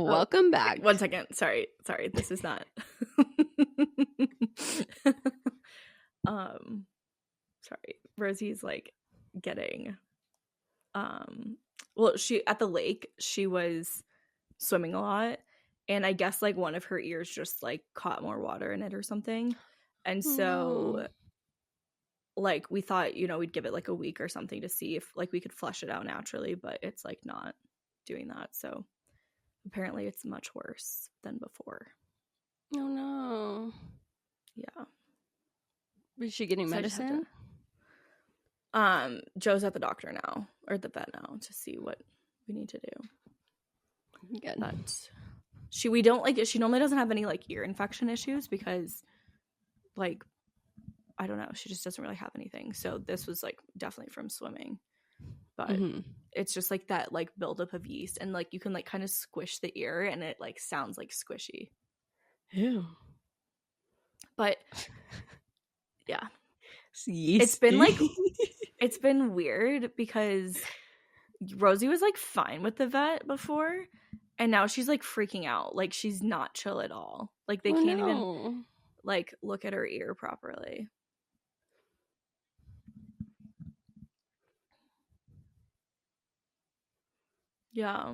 welcome back. 1 second. Sorry. This is not. Sorry. Rosie's like getting. Well, she at the lake. She was swimming a lot, and I guess like one of her ears just like caught more water in it or something, and so. Like we thought, we'd give it like a week or something to see if like we could flush it out naturally, but it's like not doing that. So apparently it's much worse than before. Oh no. Yeah. Was she getting medicine? Joe's at the doctor now, or the vet now, to see what we need to do. Good. But she normally doesn't have any like ear infection issues because like I don't know. She just doesn't really have anything. So this was like definitely from swimming, but it's just like that like buildup of yeast, and like you can like kind of squish the ear, and it like sounds like squishy. Ew. But yeah, it's been weird because Rosie was like fine with the vet before, and now she's like freaking out. Like she's not chill at all. Like they can't even like look at her ear properly. Yeah.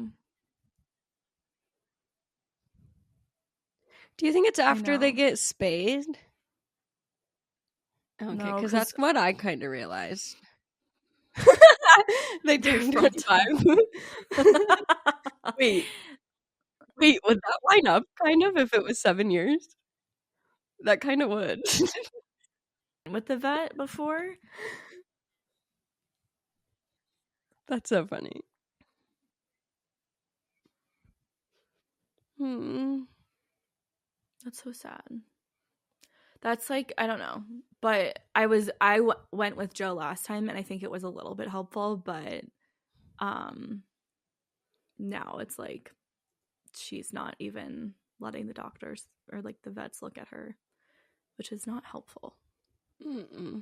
Do you think it's after they get spayed? Okay, No, because that's what I kind of realized. They turned 25. Wait, would that line up kind of if it was 7 years? That kind of would. With the vet before? That's so funny. That's so sad. That's like, I don't know. But I went with Joe last time, and I think it was a little bit helpful, but now it's like she's not even letting the doctors or like the vets look at her, which is not helpful. We're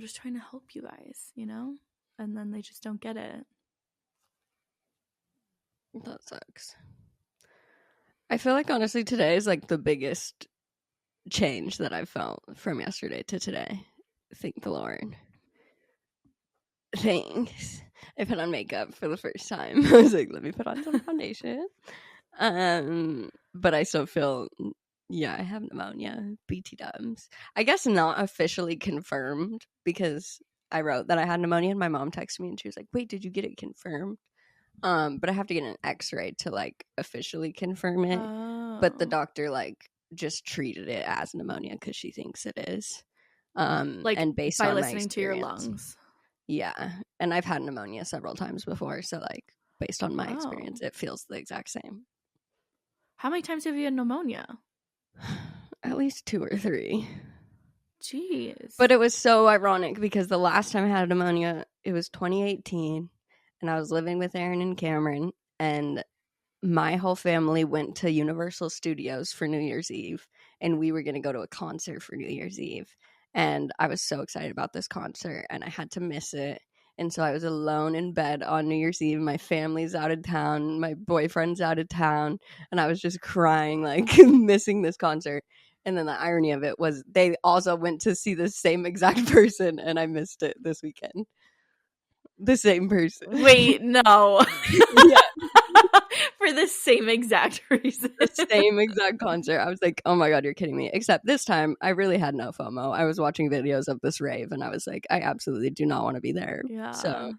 just trying to help you guys, and then they just don't get it. That sucks. I feel like honestly today is like the biggest change that I've felt from yesterday to today. Thank the Lord. Thanks. I put on makeup for the first time. I was like, let me put on some foundation. But I still feel, I have pneumonia, BT-dubs. I guess not officially confirmed because I wrote that I had pneumonia and my mom texted me and she was like, wait, did you get it confirmed? But I have to get an x-ray to like officially confirm it. But the doctor like just treated it as pneumonia because she thinks it is. Like and based by on listening to your lungs. Yeah. And I've had pneumonia several times before. So like based on my experience, it feels the exact same. How many times have you had pneumonia? At least 2 or 3. Jeez. But it was so ironic because the last time I had pneumonia, it was 2018. And I was living with Aaron and Cameron, and my whole family went to Universal Studios for New Year's Eve, and we were going to go to a concert for New Year's Eve. And I was so excited about this concert, and I had to miss it. And so I was alone in bed on New Year's Eve. My family's out of town. My boyfriend's out of town. And I was just crying, like, missing this concert. And then the irony of it was they also went to see the same exact person, and I missed it this weekend. The same person. Wait, no. Yeah. For the same exact reason. The same exact concert. I was like, oh my God, you're kidding me. Except this time, I really had no FOMO. I was watching videos of this rave, and I was like, I absolutely do not want to be there. Yeah. So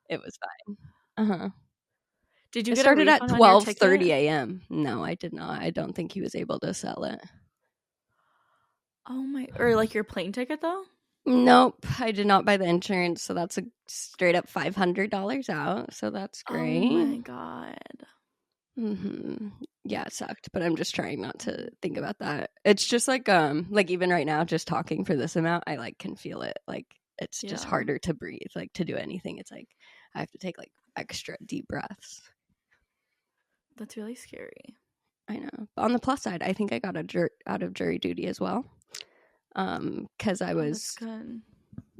it was fine. Did you it get started a at 12:30 a.m. No, I did not. I don't think he was able to sell it. Oh my. Or like your plane ticket, though? Nope, I did not buy the insurance, so that's a straight up $500 out. So that's great. Oh my God. Yeah, it sucked, but I'm just trying not to think about that. It's just like even right now, just talking for this amount, I like can feel it. Like it's just harder to breathe. Like to do anything, it's like I have to take like extra deep breaths. That's really scary. I know. But on the plus side, I think I got out of jury duty as well. Because I was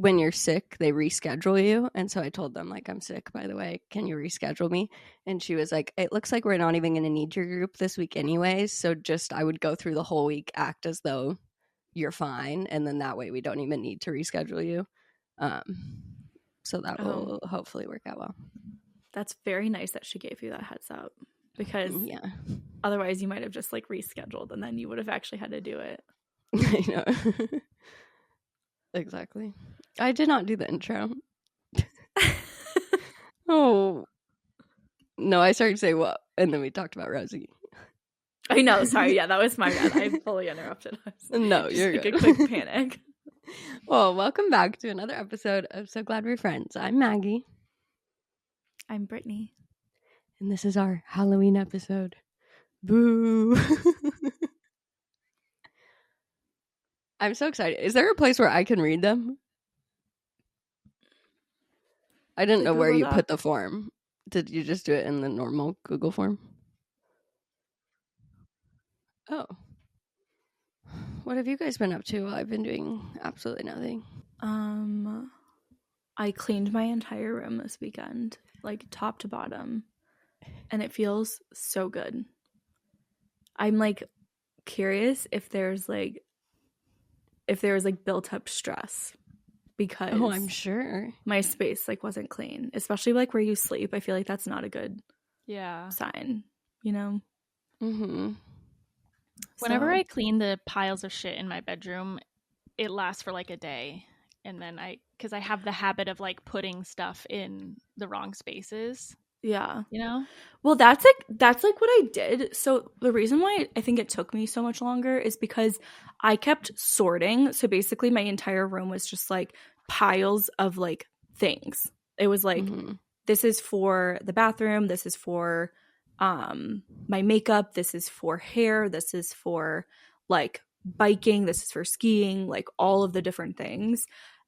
when you're sick, they reschedule you. And so I told them, like, I'm sick, by the way. Can you reschedule me? And she was like, it looks like we're not even going to need your group this week anyways. So just I would go through the whole week, act as though you're fine. And then that way we don't even need to reschedule you. So that will hopefully work out well. That's very nice that she gave you that heads up, because otherwise you might have just like rescheduled and then you would have actually had to do it. I know. Exactly. I did not do the intro. Oh. No, I started to say what, and then we talked about Rosie. I know, sorry. Yeah, that was my bad. I fully interrupted us. No, just you're like good. A quick panic. Well, welcome back to another episode of So Glad We're Friends. I'm Maggie. I'm Brittany. And this is our Halloween episode. Boo! I'm so excited. Is there a place where I can read them? I didn't know where you put the form. Did you just do it in the normal Google form? Oh. What have you guys been up to? I've been doing absolutely nothing. I cleaned my entire room this weekend, like top to bottom, and it feels so good. I'm like curious if there's like built up stress because I'm sure my space like wasn't clean, especially like where you sleep. I feel like that's not a good sign, you know. Whenever I clean the piles of shit in my bedroom, it lasts for like a day, and then because I have the habit of like putting stuff in the wrong spaces. Yeah. You know? Well, that's like what I did. So the reason why I think it took me so much longer is because I kept sorting. So basically my entire room was just like piles of like things. It was like, this is for the bathroom. This is for my makeup. This is for hair. This is for like biking. This is for skiing, like all of the different things.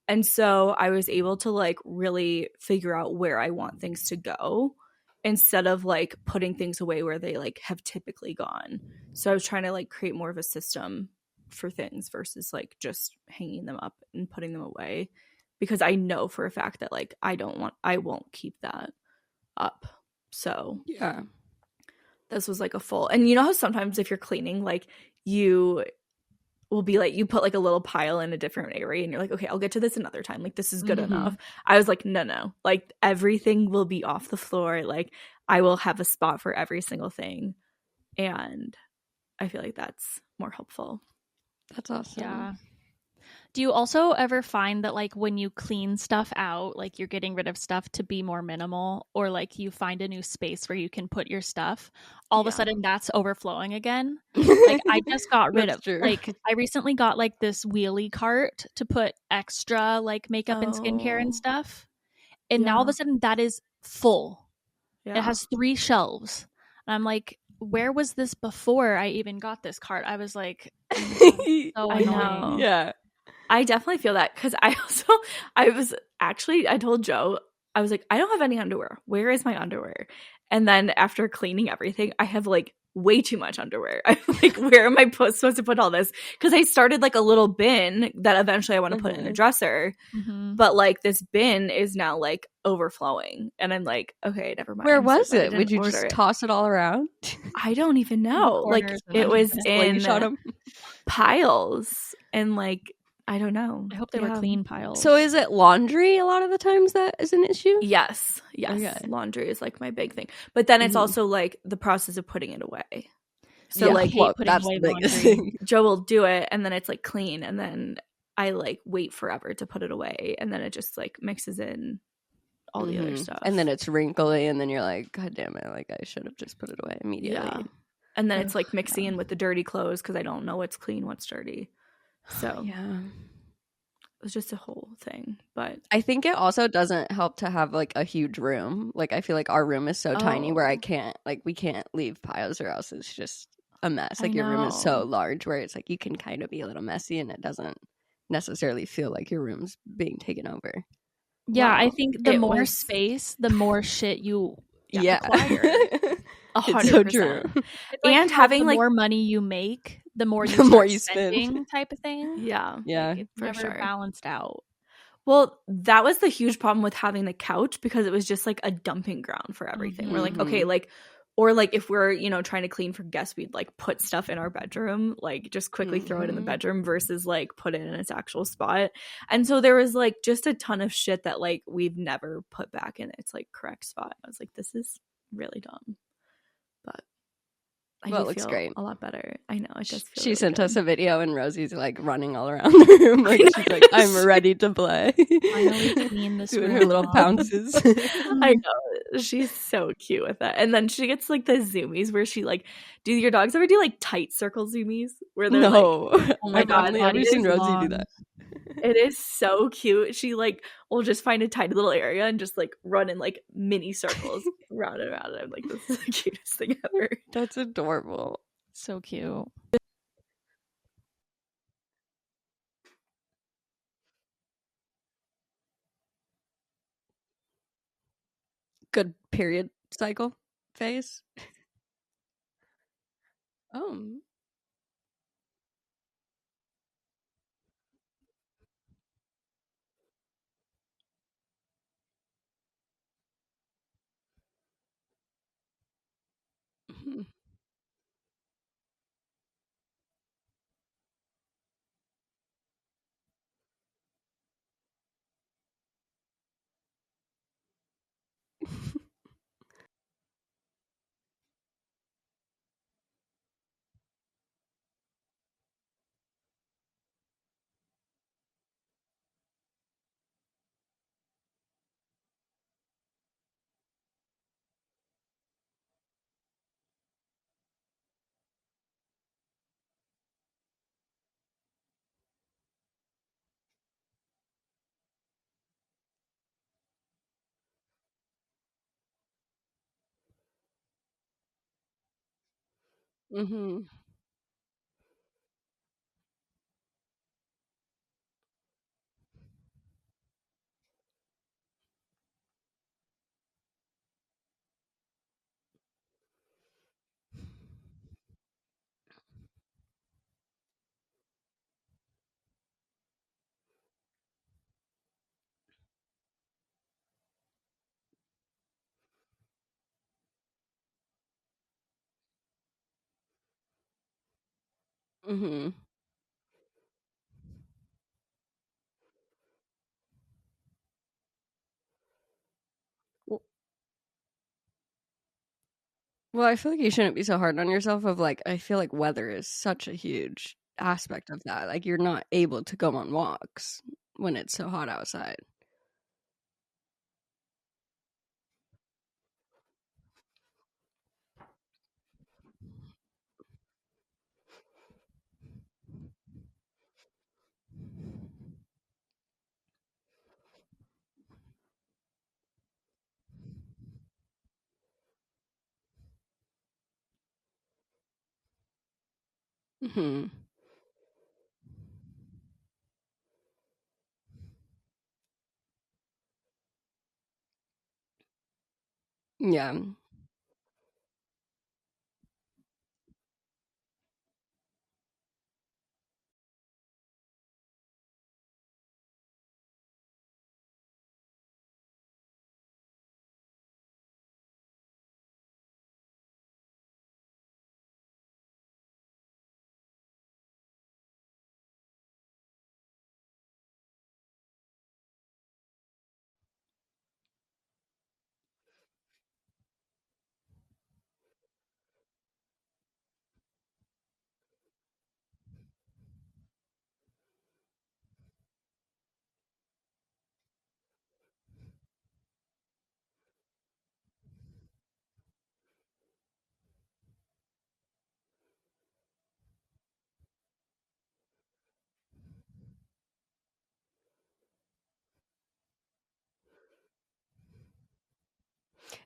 And so I was able to like really figure out where I want things to go instead of like putting things away where they like have typically gone. So I was trying to like create more of a system for things versus like just hanging them up and putting them away, because I know for a fact that like I won't keep that up. So yeah, this was like a full, and you know how sometimes if you're cleaning, like you will be like, you put like a little pile in a different area and you're like, okay, I'll get to this another time, like this is good enough. I was like, no, like everything will be off the floor, like I will have a spot for every single thing, and I feel like that's more helpful. That's awesome. Yeah. Do you also ever find that like when you clean stuff out, like you're getting rid of stuff to be more minimal, or like you find a new space where you can put your stuff, all of a sudden that's overflowing again? Like I just got rid of like I recently got like this wheelie cart to put extra like makeup and skincare and stuff, and now all of a sudden that is full. It has 3 shelves, and I'm like, where was this before I even got this cart? I was like, so I know. Yeah, I definitely feel that, because I told Joe, I was like, I don't have any underwear. Where is my underwear? And then after cleaning everything, I have like way too much underwear. I'm like, where am I supposed to put all this? Because I started like a little bin that eventually I want to put in a dresser. But like this bin is now like overflowing. And I'm like, okay, never mind. Where was it? Would you just toss it all around? I don't even know. Like it was in piles, and like, I don't know. I hope they were clean piles. So is it laundry a lot of the times that is an issue? Yes. Okay. Laundry is like my big thing. But then it's also like the process of putting it away. So like that's the biggest thing. Joe will do it, and then it's like clean, and then I like wait forever to put it away, and then it just like mixes in all the other stuff. And then it's wrinkly, and then you're like, God damn it, like I should have just put it away immediately. Yeah. And then it's like mixing in with the dirty clothes because I don't know what's clean, what's dirty. So yeah, it was just a whole thing. But I think it also doesn't help to have like a huge room. Like I feel like our room is so tiny where we can't leave piles, or else it's just a mess. Like your room is so large where it's like you can kind of be a little messy, and it doesn't necessarily feel like your room's being taken over. Yeah, I think the more space, the more shit you acquire. 100%. It's so true. It's like and having the like more money you make, the more you spend type of thing. Yeah, like, it's for never sure. balanced out. Well, that was the huge problem with having the couch, because it was just like a dumping ground for everything. We're like, okay, like, or like if we're, you know, trying to clean for guests, we'd like put stuff in our bedroom, like just quickly throw it in the bedroom versus like put it in its actual spot. And so there was like just a ton of shit that like we've never put back in its like correct spot. I was like, this is really dumb. But I Well, it do looks feel great. a lot better. I know, it does feel She really sent good. us a video and Rosie's like running all around the room. Like she's like, I'm ready to play. Finally clean this Doing room her little up. pounces. I know. She's so cute with that. And then she gets like the zoomies where she like, do your dogs ever do like tight circle zoomies? Where they're No. like, Oh my I've god, only that ever is seen Rosie long. do that. it is so cute. She like will just find a tiny little area and just like run in like mini circles round and round. And I'm like, this is the cutest thing ever. That's adorable. So cute. Good period cycle phase. Oh. Mhm. Mhm. Mhm. Well, I feel like you shouldn't be so hard on yourself of like I feel like weather is such a huge aspect of that. Like you're not able to go on walks when it's so hot outside. Mhm. Yeah.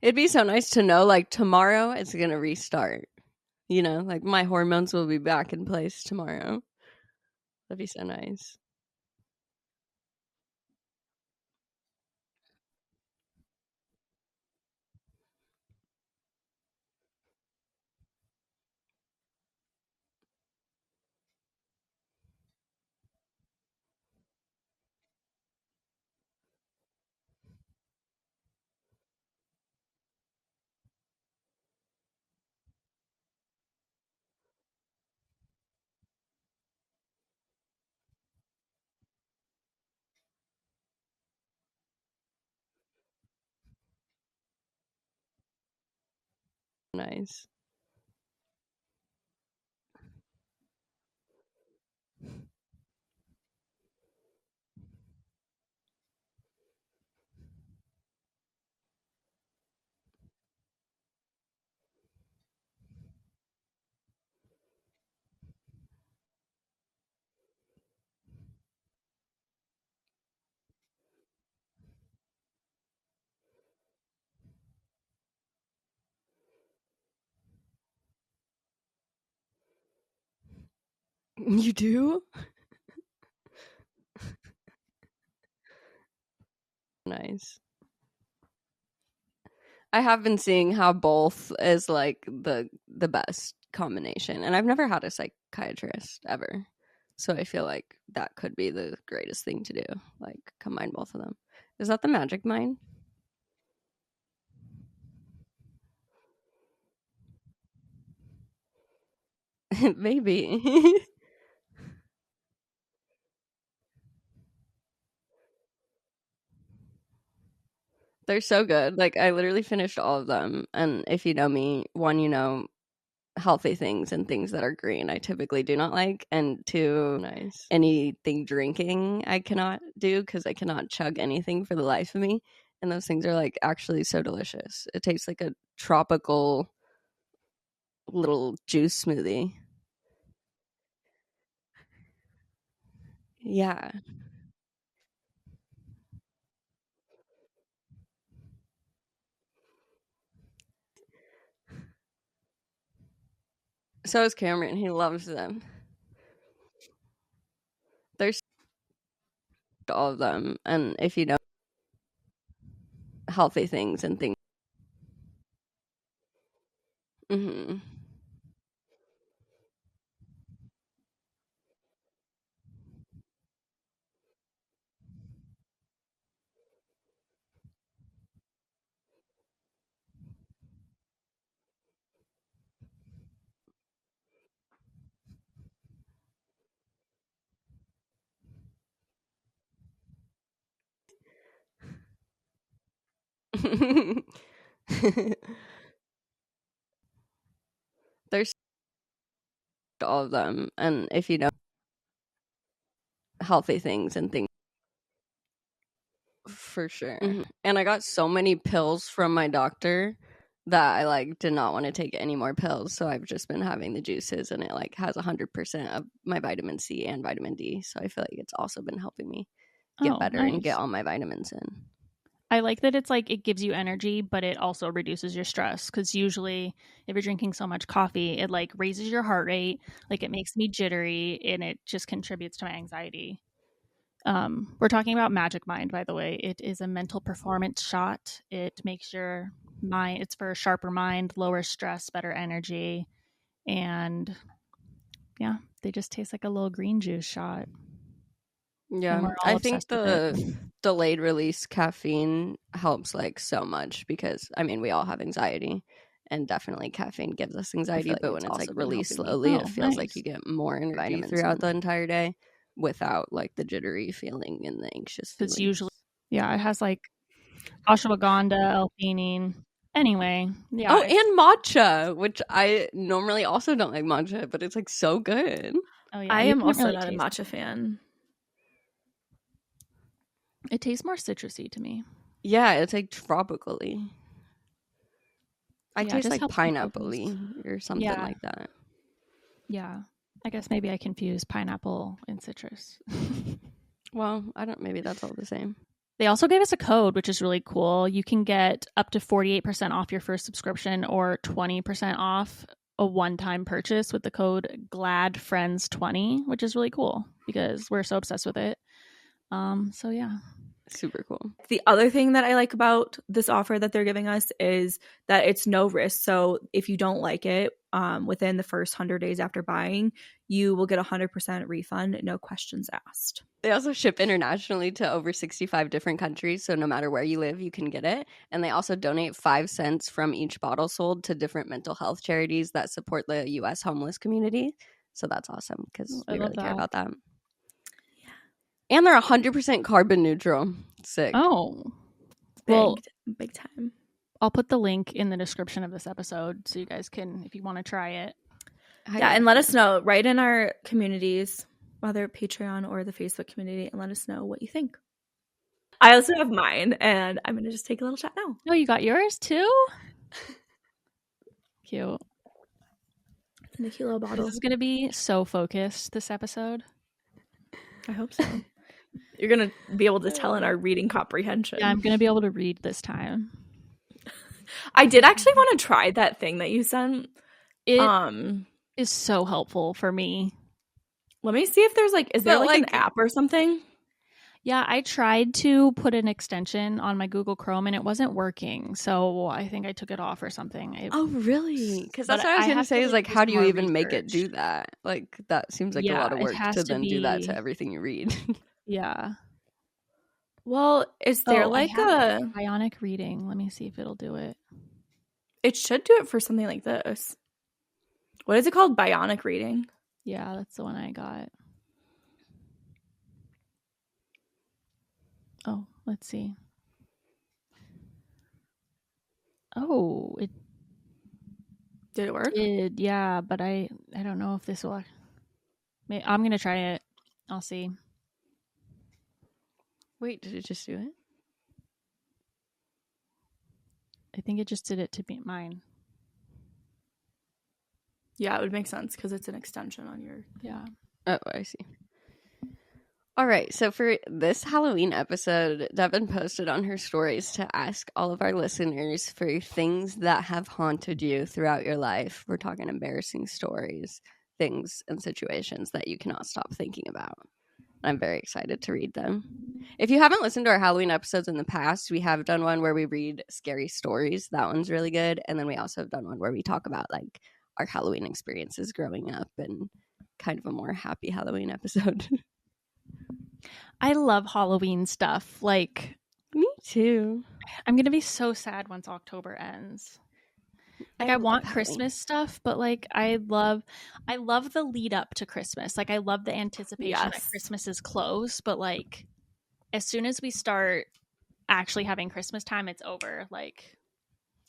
It'd be so nice to know like tomorrow it's going to restart. You know, like my hormones will be back in place tomorrow. That'd be so nice. Nice. You do? Nice. I have been seeing how both is like the best combination, and I've never had a psychiatrist ever, so I feel like that could be the greatest thing to do, like combine both of them. Is that the magic mind? Maybe. They're so good. Like I literally finished all of them, and if you know me, one, you know, healthy things and things that are green I typically do not like, and two, nice, anything drinking I cannot do because I cannot chug anything for the life of me, and those things are like actually so delicious. It tastes like a tropical little juice smoothie. Yeah, so is Cameron. He loves them. There's all of them, and if you know healthy things and things. Mm-hmm. There's all of them, and if you know healthy things and things. For sure. And I got so many pills from my doctor that I like did not want to take any more pills, so I've just been having the juices, and it like has 100% of my vitamin C and vitamin D, so I feel like it's also been helping me get better and get all my vitamins in. I like that it's like it gives you energy, but it also reduces your stress, because usually if you're drinking so much coffee, it like raises your heart rate, like it makes me jittery, and it just contributes to my anxiety. We're talking about Magic Mind, by the way. It is a mental performance shot. It makes your mind, it's for a sharper mind, lower stress, better energy, and yeah, they just taste like a little green juice shot. Yeah, I think the delayed release caffeine helps like so much, because I mean we all have anxiety, and definitely caffeine gives us anxiety, but when it's like released slowly, it feels like you get more energy throughout the entire day without like the jittery feeling and the anxious feeling. Because usually, yeah, it has like ashwagandha, L-theanine. Anyway, yeah. Oh, and matcha, which I normally also don't like matcha, but it's like so good. Oh yeah, I am also not a matcha fan. It tastes more citrusy to me. Yeah, it's like tropically. I taste like pineapple-y or something like that. Yeah. I guess maybe I confuse pineapple and citrus. Well, I don't, maybe that's all the same. They also gave us a code, which is really cool. You can get up to 48% off your first subscription, or 20% off a one-time purchase with the code GLADFRIENDS20, which is really cool because we're so obsessed with it. So yeah. Super cool. The other thing that I like about this offer that they're giving us is that it's no risk. So if you don't like it, within the first 100 days after buying, you will get 100% refund, no questions asked. They also ship internationally to over 65 different countries, so no matter where you live, you can get it. And they also donate 5 cents from each bottle sold to different mental health charities that support the U.S. homeless community. So that's awesome, because we really care about that. And they're 100% carbon neutral. Sick. Oh. Well, big time. I'll put the link in the description of this episode so you guys can, if you want to try it. Yeah, and let us know. Write in our communities, whether Patreon or the Facebook community, and let us know what you think. I also have mine, and I'm going to just take a little chat now. Oh, you got yours too? Cute. It's in a cute little bottle. This is going to be so focused, this episode. I hope so. You're going to be able to tell in our reading comprehension. Yeah, I'm going to be able to read this time. I did actually want to try that thing that you sent. It is so helpful for me. Let me see if there's is there an app or something? Yeah, I tried to put an extension on my Google Chrome and it wasn't working. So I think I took it off or something. Oh, really? Because that's what I was going to say is how do you even make it do that? That seems like a lot of work to then do that to everything you read. Yeah. Well, is there a bionic reading? Let me see if it'll do it. It should do it for something like this. What is it called? Bionic reading? Yeah, that's the one I got. Oh, let's see. Oh, it did it work? Yeah, but I don't know if this will. I'm gonna try it. I'll see. Wait, did it just do it? I think it just did it to mine. Yeah, it would make sense because it's an extension on your. Yeah. Oh, I see. All right, so for this Halloween episode, Devon posted on her stories to ask all of our listeners for things that have haunted you throughout your life. We're talking embarrassing stories, things and situations that you cannot stop thinking about. I'm very excited to read them. If you haven't listened to our Halloween episodes in the past, we have done one where we read scary stories. That one's really good. And then we also have done one where we talk about our Halloween experiences growing up and kind of a more happy Halloween episode. I love Halloween stuff. Me too. I'm going to be so sad once October ends. I want Christmas stuff, but I love the lead up to Christmas. I love the anticipation that Christmas is close, but as soon as we start actually having Christmas time, it's over.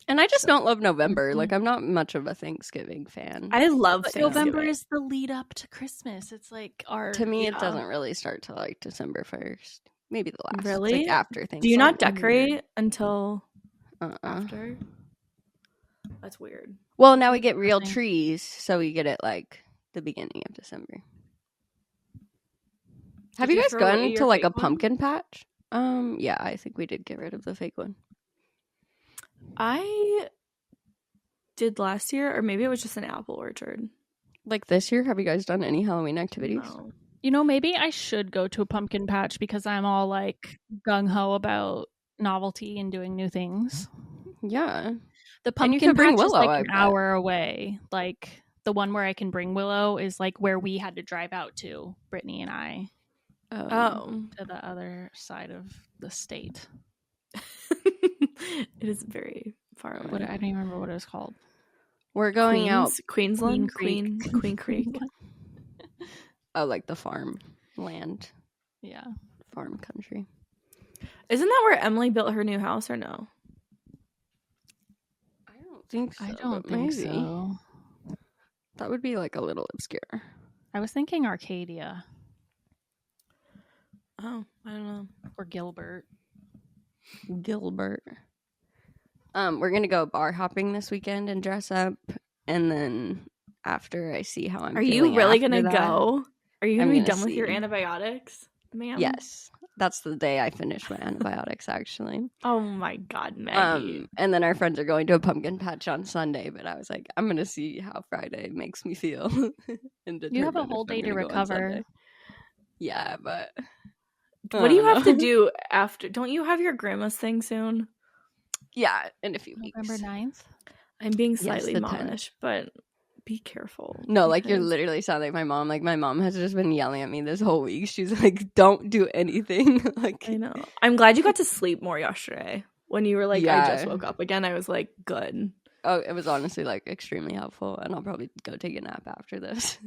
And I just don't love November. I'm not much of a Thanksgiving fan. I love Thanksgiving. November is the lead up to Christmas. It's to me, it doesn't really start till December 1st. Maybe the last. Really? After Thanksgiving. Do you not decorate until after? That's weird. Well, now we get real trees, so we get it the beginning of December. Have you guys gone to a pumpkin patch? Yeah, I think we did get rid of the fake one. I did last year, or maybe it was just an apple orchard. This year, have you guys done any Halloween activities? No. Maybe I should go to a pumpkin patch because I'm all gung-ho about novelty and doing new things. Yeah. The pumpkin patch is an hour away. The one where I can bring Willow is where we had to drive out to, Brittany and I. Oh. To the other side of the state. It is very far away. I don't even remember what it was called. We're going out Queensland? Queen Creek. Oh, the farm land. Yeah. Farm country. Isn't that where Emily built her new house or no? I don't think so. I don't think so. That would be a little obscure. I was thinking Arcadia. Oh, I don't know. Or Gilbert. We're gonna go bar hopping this weekend and dress up, and then after I see how I'm Are feeling you really gonna that, go? Are you gonna be done with your antibiotics, ma'am? Yes, that's the day I finish my antibiotics, actually. Oh my god, Maggie. And then our friends are going to a pumpkin patch on Sunday, but I was like, I'm gonna see how Friday makes me feel. And you have a whole day to recover. Yeah, but what do you have to do after? Don't you have your grandma's thing soon? Yeah, in a few weeks. November 9th? I'm being slightly momish, but be careful. No, you're literally sounding like my mom. My mom has just been yelling at me this whole week. She's like, don't do anything. I know. I'm glad you got to sleep more yesterday. When you were I just woke up again, I was good. Oh, it was honestly extremely helpful, and I'll probably go take a nap after this.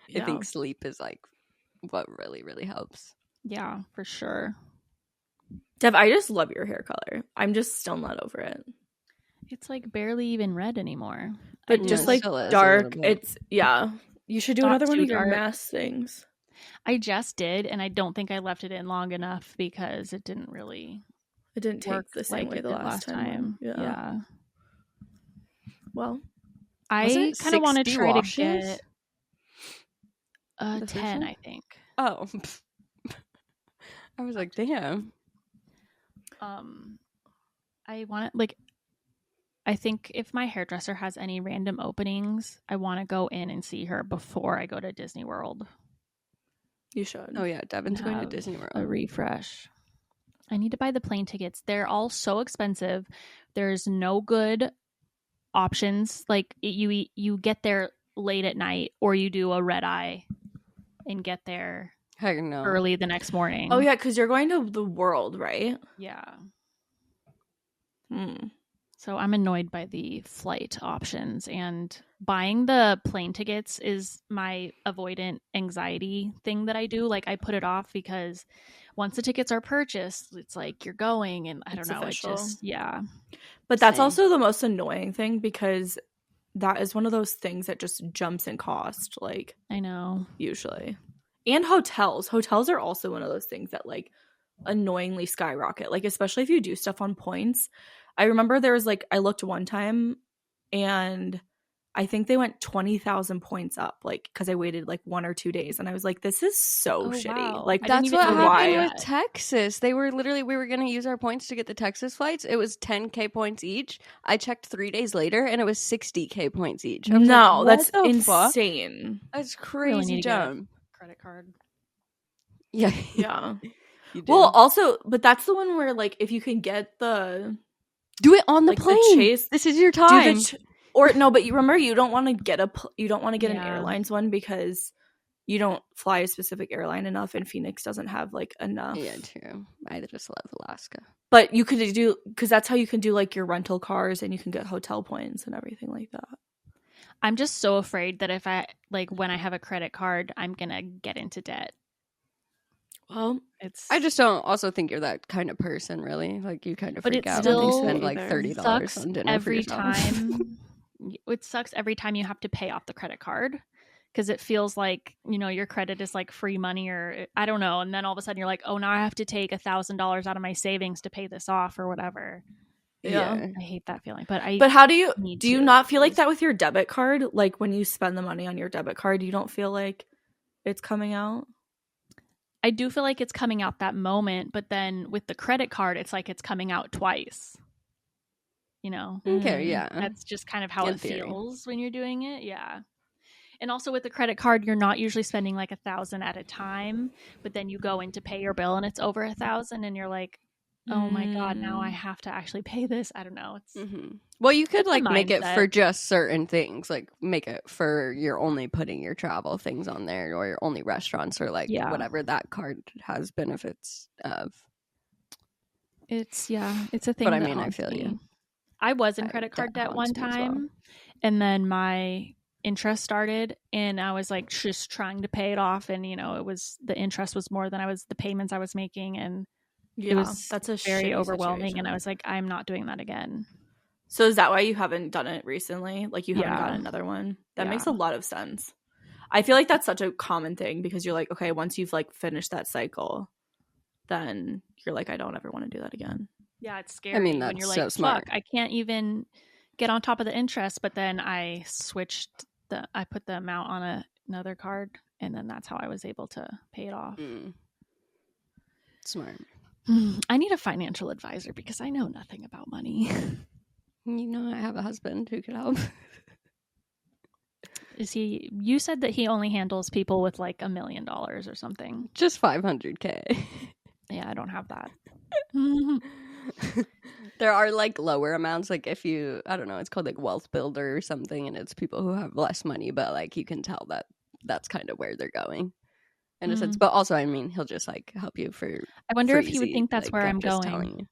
Yeah. I think sleep is what really, really helps. Yeah, for sure. Dev, I just love your hair color. I'm just still not over it. It's like barely even red anymore. But No, just it like still is a dark, little bit. it's you should do Not another one too of your dark. mask things. I just did, and I don't think I left it in long enough because it didn't really It didn't work take the same like way it the did last time. Yeah. Well, Was I it kind of want to 60 try washes? to get The first 10, one? I think. Oh. I was like, damn. I want to like. I think if my hairdresser has any random openings, I want to go in and see her before I go to Disney World. you should. Oh yeah, Devon's going to Have Disney World. a refresh. I need to buy the plane tickets. They're all so expensive. There's no good options. Like you get there late at night, or you do a red eye and get there Heck no. early the next morning. Oh yeah, because you're going to the world, right? Yeah. Hmm. So I'm annoyed by the flight options, and buying the plane tickets is my avoidant anxiety thing that I do. Like I put it off because once the tickets are purchased, it's like you're going, and I don't It's know. official. It just, yeah. But that's Same. also the most annoying thing because that is one of those things that just jumps in cost, like I know. usually. And hotels. Hotels are also one of those things that like annoyingly skyrocket. Like especially if you do stuff on points. I remember there was like I looked one time and I think they went 20,000 points up, like because I waited like 1 or 2 days, and I was like, "This is so shitty." Wow. Like I didn't That's even what know happened why? with Texas. They were literally, we were going to use our points to get the Texas flights. It was 10K points each. I checked 3 days later and it was 60K points each. I was No, like, that's what the fuck? insane. That's Really crazy need to get a jump. credit card. Yeah. Yeah. You do. Well, also, but that's the one where like if you can get the do it on the like, the plane. Chase- This is your do time. or no, but you remember you don't want to get an Yeah. airlines one because you don't fly a specific airline enough, and Phoenix doesn't have like enough. Yeah, true. I just love Alaska. But you could do because that's how you can do like your rental cars, and you can get hotel points and everything like that. I'm just so afraid that if I like when I have a credit card, I'm gonna get into debt. Well, I just don't also think you're that kind of person, really. Like you kind of But freak it out when you still spend like either. $30 sucks on dinner for every yourself. time. It sucks every time you have to pay off the credit card because it feels like, you know, your credit is like free money or I don't know. And then all of a sudden you're like, oh, now I have to take $1,000 out of my savings to pay this off or whatever. yeah. I hate that feeling. But how do you need do you to. not feel like that with your debit card? Like when you spend the money on your debit card, you don't feel like it's coming out? I do feel like it's coming out that moment, but then with the credit card, it's like it's coming out twice. You know? Okay, yeah. That's just kind of how In it theory. feels when you're doing it. Yeah. And also with the credit card, you're not usually spending like 1,000 at a time, but then you go in to pay your bill and it's over 1,000 and you're like, oh my God, now I have to actually pay this. I don't know. It's Well, you could It's a like make it mindset. for just certain things, like make it for you're only putting your travel things on there or your only restaurants or like Yeah. whatever that card has benefits of. it's a thing. But I that mean, I haunts feel you. me. I was in I- credit card that debt one haunts me as well. time, and then my interest started, and I was like just trying to pay it off, and you know, the interest was more than the payments I was making, and Yeah, it was that's a very shitty overwhelming. And situation. I was like, I'm not doing that again. So is that why you haven't done it recently? Like you haven't Yeah. gotten another one? That makes a Yeah. lot of sense. I feel like that's such a common thing because you're like, okay, once you've like finished that cycle, then you're like, I don't ever want to do that again. Yeah, it's scary when that's you're so like, smart. fuck, I can't even get on top of the interest. But then I I put the amount on another card, and then that's how I was able to pay it off. Smart. I need a financial advisor because I know nothing about money. You know, I have a husband who could help. You said that he only handles people with like $1 million or something. Just 500K. Yeah, I don't have that. There are like lower amounts, like if you, I don't know, it's called like Wealth Builder or something, and it's people who have less money, but like you can tell that that's kind of where they're going in a sense. But also, I mean, he'll just like help you for. I wonder for if he would easy, think that's like, where I'm just going. telling you.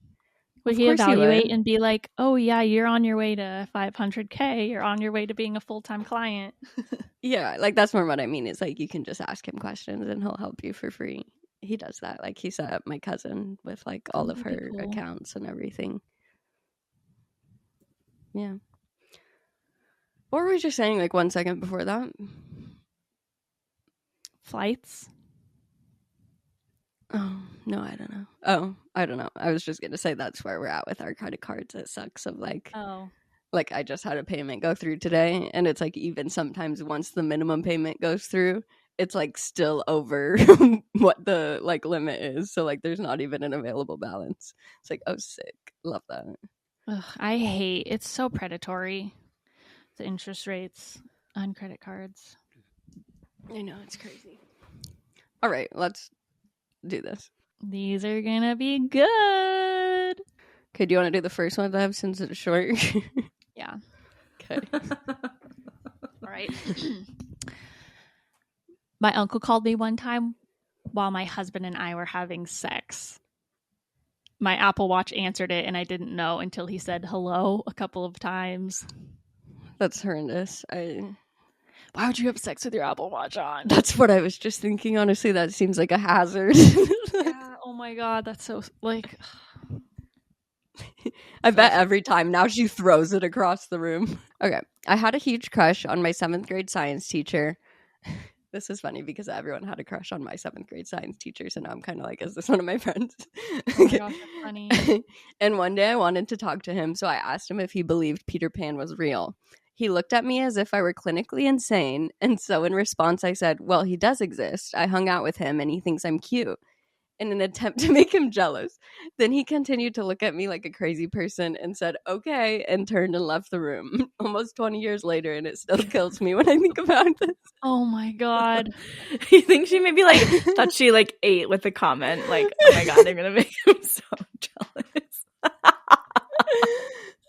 Would Of he course he evaluate would. and be like, oh yeah, you're on your way to 500K, you're on your way to being a full-time client? Yeah, like that's more what I mean. Is like you can just ask him questions and he'll help you for free. He does that. Like he set up my cousin with like all of that'd be her cool. accounts and everything. Yeah. What were we just saying, like, 1 second before that? Flights? Oh, no, I don't know. Oh, I don't know. I was just going to say that's where we're at with our credit cards. It sucks of, like, like, I just had a payment go through today, and it's, like, even sometimes once the minimum payment goes through, it's, like, still over what the, like, limit is. So, like, there's not even an available balance. It's like, oh, sick. Love that. Ugh, I hate it's so predatory, the interest rates on credit cards. I know, it's crazy. All right, let's do this. These are gonna be good. Okay, do you want to do the first one, Dev, since it's short? Yeah. Okay. All right. My uncle called me one time while my husband and I were having sex. My Apple Watch answered it, and I didn't know until he said hello a couple of times. That's horrendous. Why would you have sex with your Apple Watch on? That's what I was just thinking. Honestly, that seems like a hazard. Yeah, oh my God, that's so, like... I bet every time now she throws it across the room. Okay. I had a huge crush on my 7th grade science teacher. This is funny because everyone had a crush on my 7th grade science teacher, so now I'm kind of like, is this one of my friends? Oh my gosh, that's funny. And one day I wanted to talk to him, so I asked him if he believed Peter Pan was real. He looked at me as if I were clinically insane, and so in response I said, well, he does exist. I hung out with him, and he thinks I'm cute. In an attempt to make him jealous. Then he continued to look at me like a crazy person and said, okay, and turned and left the room. Almost 20 years later, and it still kills me when I think about this. Oh my God. You think she maybe like thought she like ate with the comment, like, oh my God, they're gonna make him so jealous.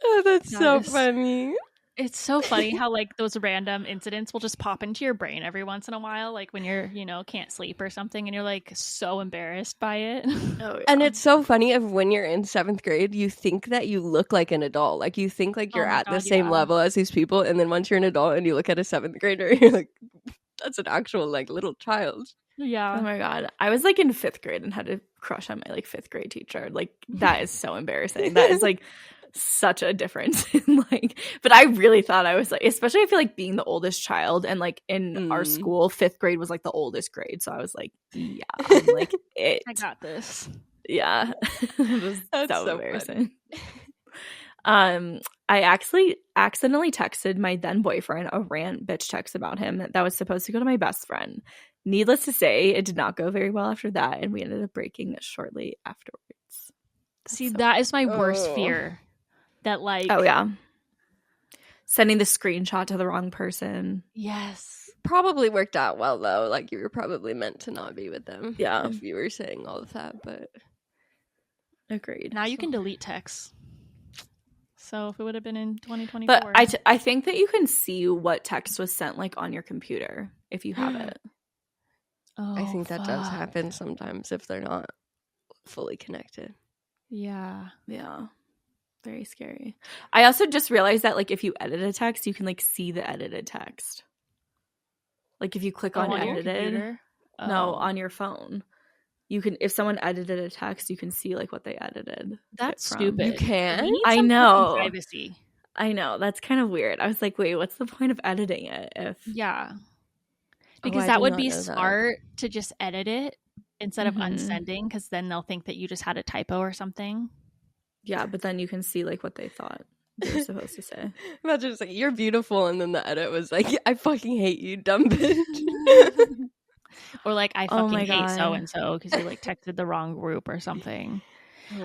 Oh, that's so funny. It's so funny how like those random incidents will just pop into your brain every once in a while, like when you're, can't sleep or something and you're like so embarrassed by it. Oh, yeah. And it's so funny of when you're in 7th grade, you think that you look like an adult. Like you think like you're at the same level as these people. And then once you're an adult and you look at a 7th grader, you're like, that's an actual like little child. Yeah. Oh my God. I was like in 5th grade and had a crush on my like 5th grade teacher. Like that is so embarrassing. That is like such a difference in like, but I really thought I was like, especially I feel like being the oldest child and like in our school 5th grade was like the oldest grade, so I was like, yeah, I'm like it. I got this. Yeah. It was That's so embarrassing. I accidentally texted my then boyfriend a rant bitch text about him that was supposed to go to my best friend. Needless to say, it did not go very well after that, and we ended up breaking shortly afterwards. See, that is my worst fear. That like, oh yeah, sending the screenshot to the wrong person. Yes. Probably worked out well though. Like you were probably meant to not be with them. Yeah. If you were saying all of that, but agreed. Now you can delete texts. So if it would have been in 2024. But I think that you can see what text was sent like on your computer if you have it. Oh, I think that does happen sometimes if they're not fully connected. Yeah. Yeah. Very scary. I also just realized that like if you edit a text, you can like see the edited text. Like if you click on edited, no, on your phone, you can. If someone edited a text, you can see like what they edited. That's stupid. You can. I know. Privacy. I know. That's kind of weird. I was like, wait, what's the point of editing it? Because that would be smart to just edit it instead of unsending, because then they'll think that you just had a typo or something. Yeah, but then you can see like what they thought they were supposed to say. Imagine just like, you're beautiful, and then the edit was like, I fucking hate you, dumb bitch. Or like, I fucking hate so and so because you like texted the wrong group or something.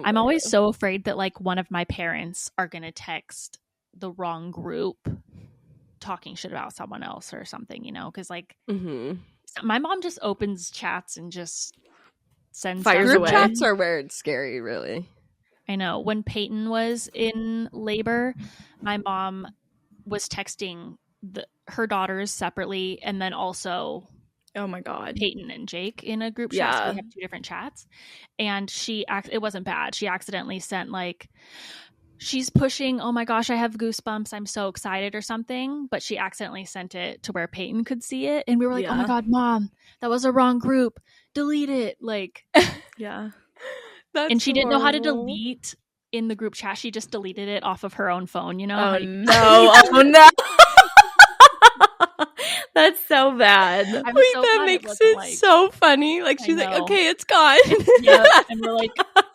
I'm always so afraid that like one of my parents are gonna text the wrong group talking shit about someone else or something, because like my mom just opens chats and just sends fires group away. Chats are where it's scary, really. I know. When Peyton was in labor, my mom was texting her daughters separately, and then also, oh my God, Peyton and Jake in a group chat. So we have 2 different chats, and it wasn't bad. She accidentally sent like, she's pushing, oh my gosh, I have goosebumps, I'm so excited or something, but she accidentally sent it to where Peyton could see it, and we were like, oh my God, Mom, that was a wrong group, delete it, like. Yeah. And she didn't know how to delete in the group chat. She just deleted it off of her own phone, you know? Oh no. Oh no. That's so bad. I'm Wait, so that glad makes wasn't, it like, so funny. Like, I she's like, know. okay, it's gone. Yeah, and we're like,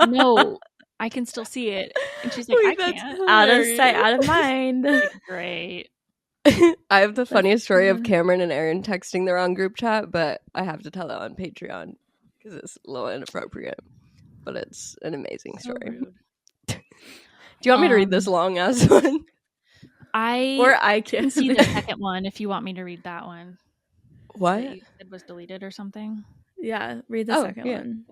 no, I can still see it. And she's like, Wait, I that's can't. Out of hilarious. sight, out of mind. Like, great. I have the funniest story of fun. Cameron and Aaron texting the wrong group chat, but I have to tell it on Patreon because it's a little inappropriate. But it's an amazing So story. rude. Do you want me to read this long ass one? Or I can see the second one if you want me to read that one. What? That you said was deleted or something. Yeah, read the second one.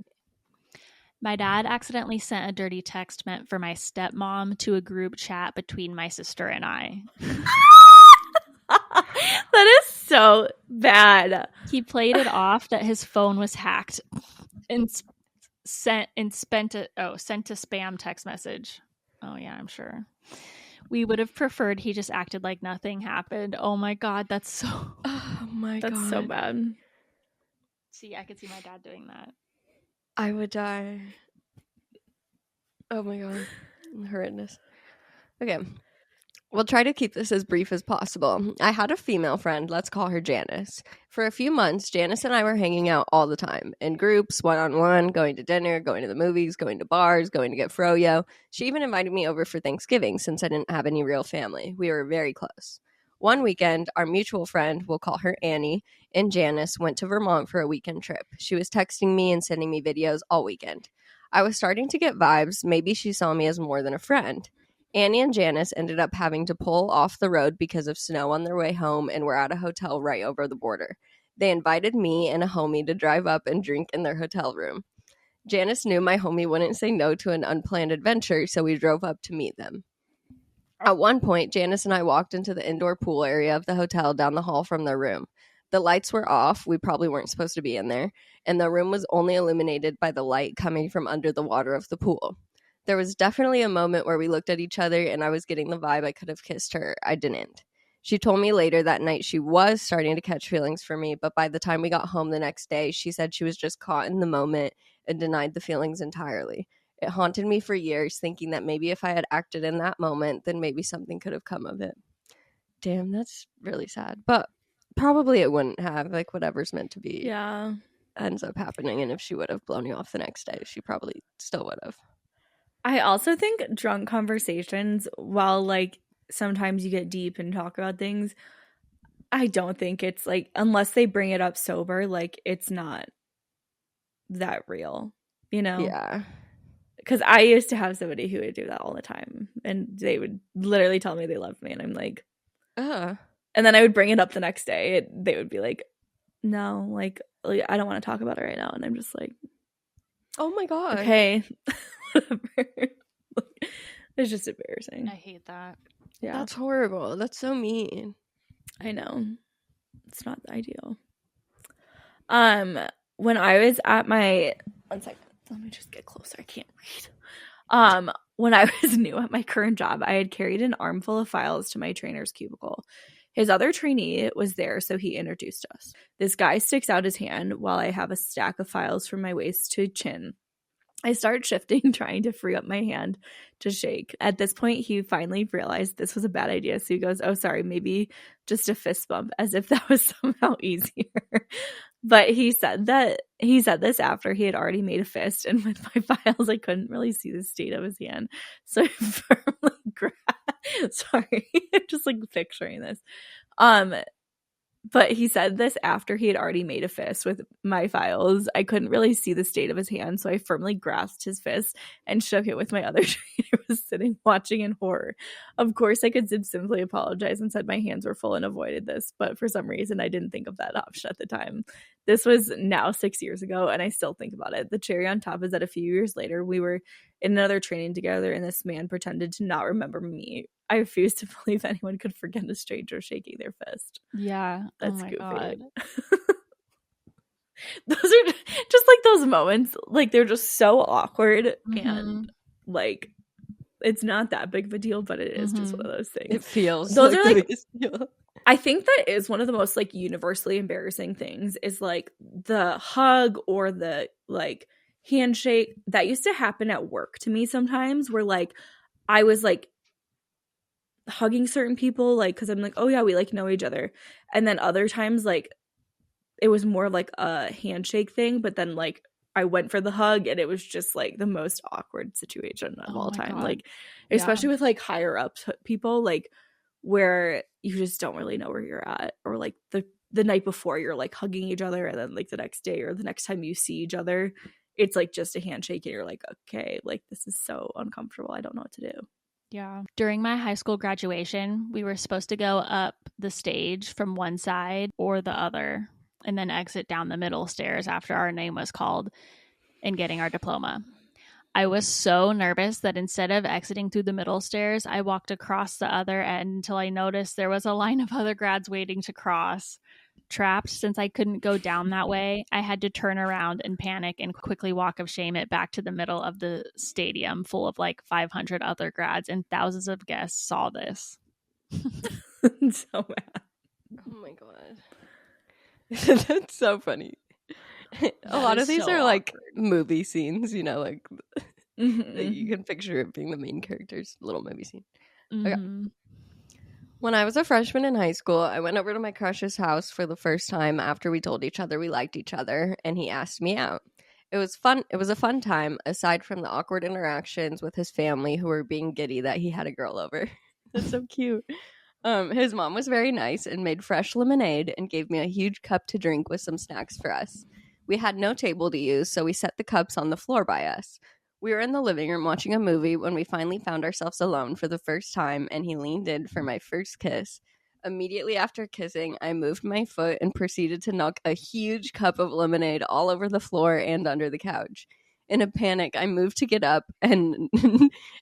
My dad accidentally sent a dirty text meant for my stepmom to a group chat between my sister and I. That is so bad. He played it off that his phone was hacked and sent a spam text message. Oh yeah, I'm sure. We would have preferred he just acted like nothing happened. Oh my god, that's so. Oh my god, That's so bad. See, I could see my dad doing that. I would die. Oh my god, horrendous. Okay. We'll try to keep this as brief as possible. I had a female friend, let's call her Janice. For a few months, Janice and I were hanging out all the time, in groups, one-on-one, going to dinner, going to the movies, going to bars, going to get froyo. She even invited me over for Thanksgiving since I didn't have any real family. We were very close. One weekend, our mutual friend, we'll call her Annie, and Janice went to Vermont for a weekend trip. She was texting me and sending me videos all weekend. I was starting to get vibes. Maybe she saw me as more than a friend. Annie and Janice ended up having to pull off the road because of snow on their way home and were at a hotel right over the border. They invited me and a homie to drive up and drink in their hotel room. Janice knew my homie wouldn't say no to an unplanned adventure, so we drove up to meet them. At one point, Janice and I walked into the indoor pool area of the hotel down the hall from their room. The lights were off, we probably weren't supposed to be in there, and the room was only illuminated by the light coming from under the water of the pool. There was definitely a moment where we looked at each other and I was getting the vibe I could have kissed her. I didn't. She told me later that night she was starting to catch feelings for me, but by the time we got home the next day, she said she was just caught in the moment and denied the feelings entirely. It haunted me for years, thinking that maybe if I had acted in that moment, then maybe something could have come of it. Damn, that's really sad. But probably it wouldn't have. Like, whatever's meant to be ends up happening. And if she would have blown you off the next day, she probably still would have. I also think drunk conversations, while like sometimes you get deep and talk about things, I don't think it's like, unless they bring it up sober, like it's not that real, you know? Yeah. Because I used to have somebody who would do that all the time, and they would literally tell me they loved me, and I'm like, and then I would bring it up the next day, and they would be like, no, like I don't want to talk about it right now, and I'm just like, oh my god, okay. Whatever. It's just embarrassing. I hate that. Yeah, that's horrible. That's so mean. I know. It's not ideal. When I was at my 1 second, let me just get closer. I can't read. When I was new at my current job, I had carried an armful of files to my trainer's cubicle. His other trainee was there, so he introduced us. This guy sticks out his hand while I have a stack of files from my waist to chin. I start shifting, trying to free up my hand to shake. At this point, he finally realized this was a bad idea. So he goes, oh, sorry, maybe just a fist bump, as if that was somehow easier. But he said this after he had already made a fist, and with my files, I couldn't really see the state of his hand. So I firmly grabbed. Sorry, just like picturing this. But he said this after he had already made a fist with my files. I couldn't really see the state of his hand, so I firmly grasped his fist and shook it with my other trainer who was sitting watching in horror. Of course, I could simply apologize and said my hands were full and avoided this, but for some reason, I didn't think of that option at the time. This was now 6 years ago, and I still think about it. The cherry on top is that a few years later, we were in another training together, and this man pretended to not remember me. I refuse to believe anyone could forget a stranger shaking their fist. Yeah. That's oh my goofy. God. Those are just like those moments, like they're just so awkward, and like it's not that big of a deal, but it is just one of those things. It feels those like are like the biggest deal. I think that is one of the most like universally embarrassing things, is like the hug or the like handshake that used to happen at work to me sometimes, where like I was like hugging certain people, like, because I'm like, oh yeah, we like know each other, and then other times like it was more like a handshake thing, but then like I went for the hug and it was just like the most awkward situation of all time. God. Like, especially with like higher up people, like where you just don't really know where you're at, or like the night before you're like hugging each other, and then like the next day or the next time you see each other, it's like just a handshake and you're like, okay, like this is so uncomfortable. I don't know what to do. Yeah. During my high school graduation, we were supposed to go up the stage from one side or the other, and then exit down the middle stairs after our name was called and getting our diploma. I was so nervous that instead of exiting through the middle stairs, I walked across the other end until I noticed there was a line of other grads waiting to cross. Trapped since I couldn't go down that way, I had to turn around and panic and quickly walk of shame it back to the middle of the stadium full of like 500 other grads, and thousands of guests saw this. So bad. Oh my God. That's so funny. A lot of these are like movie scenes, you know, like that you can picture it being the main character's little movie scene. Okay. When I was a freshman in high school, I went over to my crush's house for the first time after we told each other we liked each other, and he asked me out. It was fun. It was a fun time, aside from the awkward interactions with his family who were being giddy that he had a girl over. That's so cute. His mom was very nice and made fresh lemonade and gave me a huge cup to drink with some snacks for us. We had no table to use, so we set the cups on the floor by us. We were in the living room watching a movie when we finally found ourselves alone for the first time, and he leaned in for my first kiss. Immediately after kissing, I moved my foot and proceeded to knock a huge cup of lemonade all over the floor and under the couch. In a panic, I moved to get up, and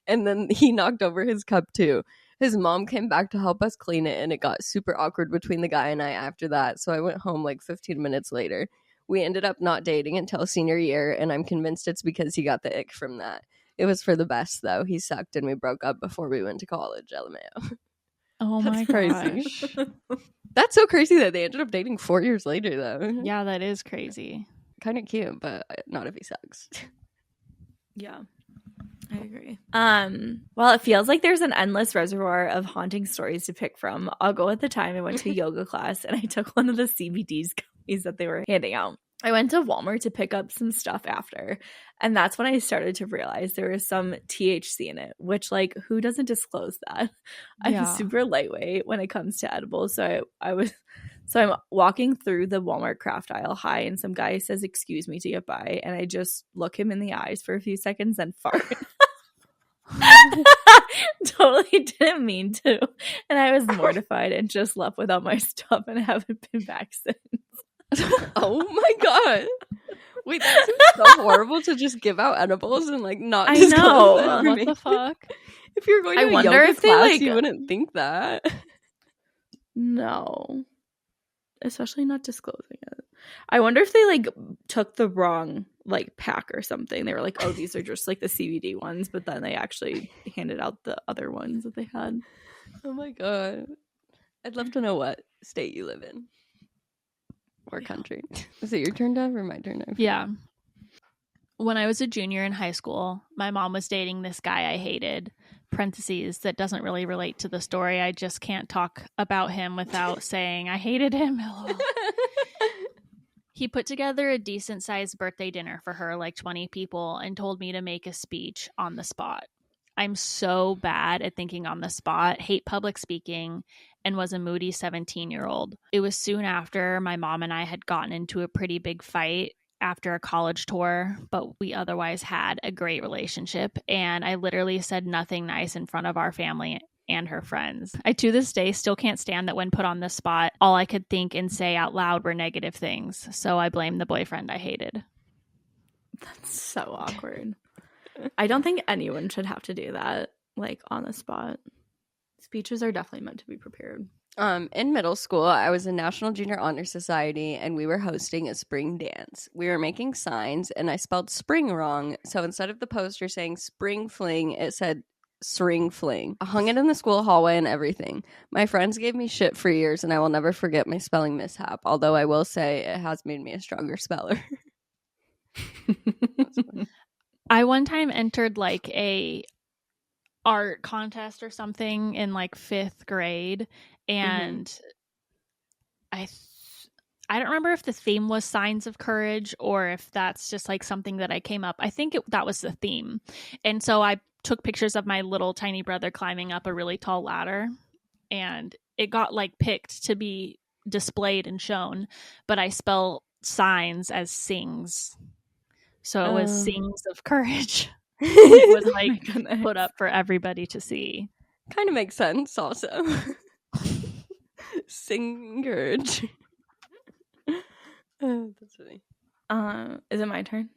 and then he knocked over his cup too. His mom came back to help us clean it, and it got super awkward between the guy and I after that, so I went home like 15 minutes later. We ended up not dating until senior year, and I'm convinced it's because he got the ick from that. It was for the best, though. He sucked, and we broke up before we went to college, LMAO. Oh my gosh. That's so crazy that they ended up dating 4 years later, though. Yeah, that is crazy. Kind of cute, but not if he sucks. Yeah. I agree. Well, it feels like there's an endless reservoir of haunting stories to pick from. I'll go with the time I went to yoga class and I took one of the CBD's gummies that they were handing out. I went to Walmart to pick up some stuff after, and that's when I started to realize there was some THC in it, which, like, who doesn't disclose that? I'm super lightweight when it comes to edibles, so I'm walking through the Walmart craft aisle high, and some guy says, "Excuse me," to get by, and I just look him in the eyes for a few seconds and fart. Totally didn't mean to, and I was mortified and just left without my stuff and haven't been back since. Oh my God. Wait, that seems so horrible to just give out edibles and like not disclose that what the fuck? If you're going to a yoga class, you wouldn't think that. No. Especially not disclosing it. I wonder if they like took the wrong like pack or something. They were like, oh, these are just like the CBD ones, but then they actually handed out the other ones that they had. Oh my God. I'd love to know what state you live in. Or country. Is it your turn to have or my turn to have? Yeah. When I was a junior in high school, my mom was dating this guy I hated. Parentheses, that doesn't really relate to the story. I just can't talk about him without saying I hated him. He put together a decent sized birthday dinner for her, like 20 people, and told me to make a speech on the spot. I'm so bad at thinking on the spot, hate public speaking, and was a moody 17-year-old. It was soon after my mom and I had gotten into a pretty big fight after a college tour, but we otherwise had a great relationship, and I literally said nothing nice in front of our family and her friends. I, to this day, still can't stand that when put on the spot, all I could think and say out loud were negative things, so I blame the boyfriend I hated. That's so awkward. I don't think anyone should have to do that, like, on the spot. Speeches are definitely meant to be prepared. In middle school, I was in National Junior Honor Society, and we were hosting a spring dance. We were making signs, and I spelled spring wrong, so instead of the poster saying spring fling, it said sring fling. I hung it in the school hallway and everything. My friends gave me shit for years, and I will never forget my spelling mishap, although I will say it has made me a stronger speller. I one time entered like a art contest or something in like 5th grade, and I don't remember if the theme was signs of courage or if that's just like something that I came up. I think that was the theme. And so I took pictures of my little tiny brother climbing up a really tall ladder, and it got like picked to be displayed and shown, but I spell signs as sings. So it was sings of courage. It was like put up for everybody to see. Kind of makes sense also. Sing courage. That's funny. Is it my turn?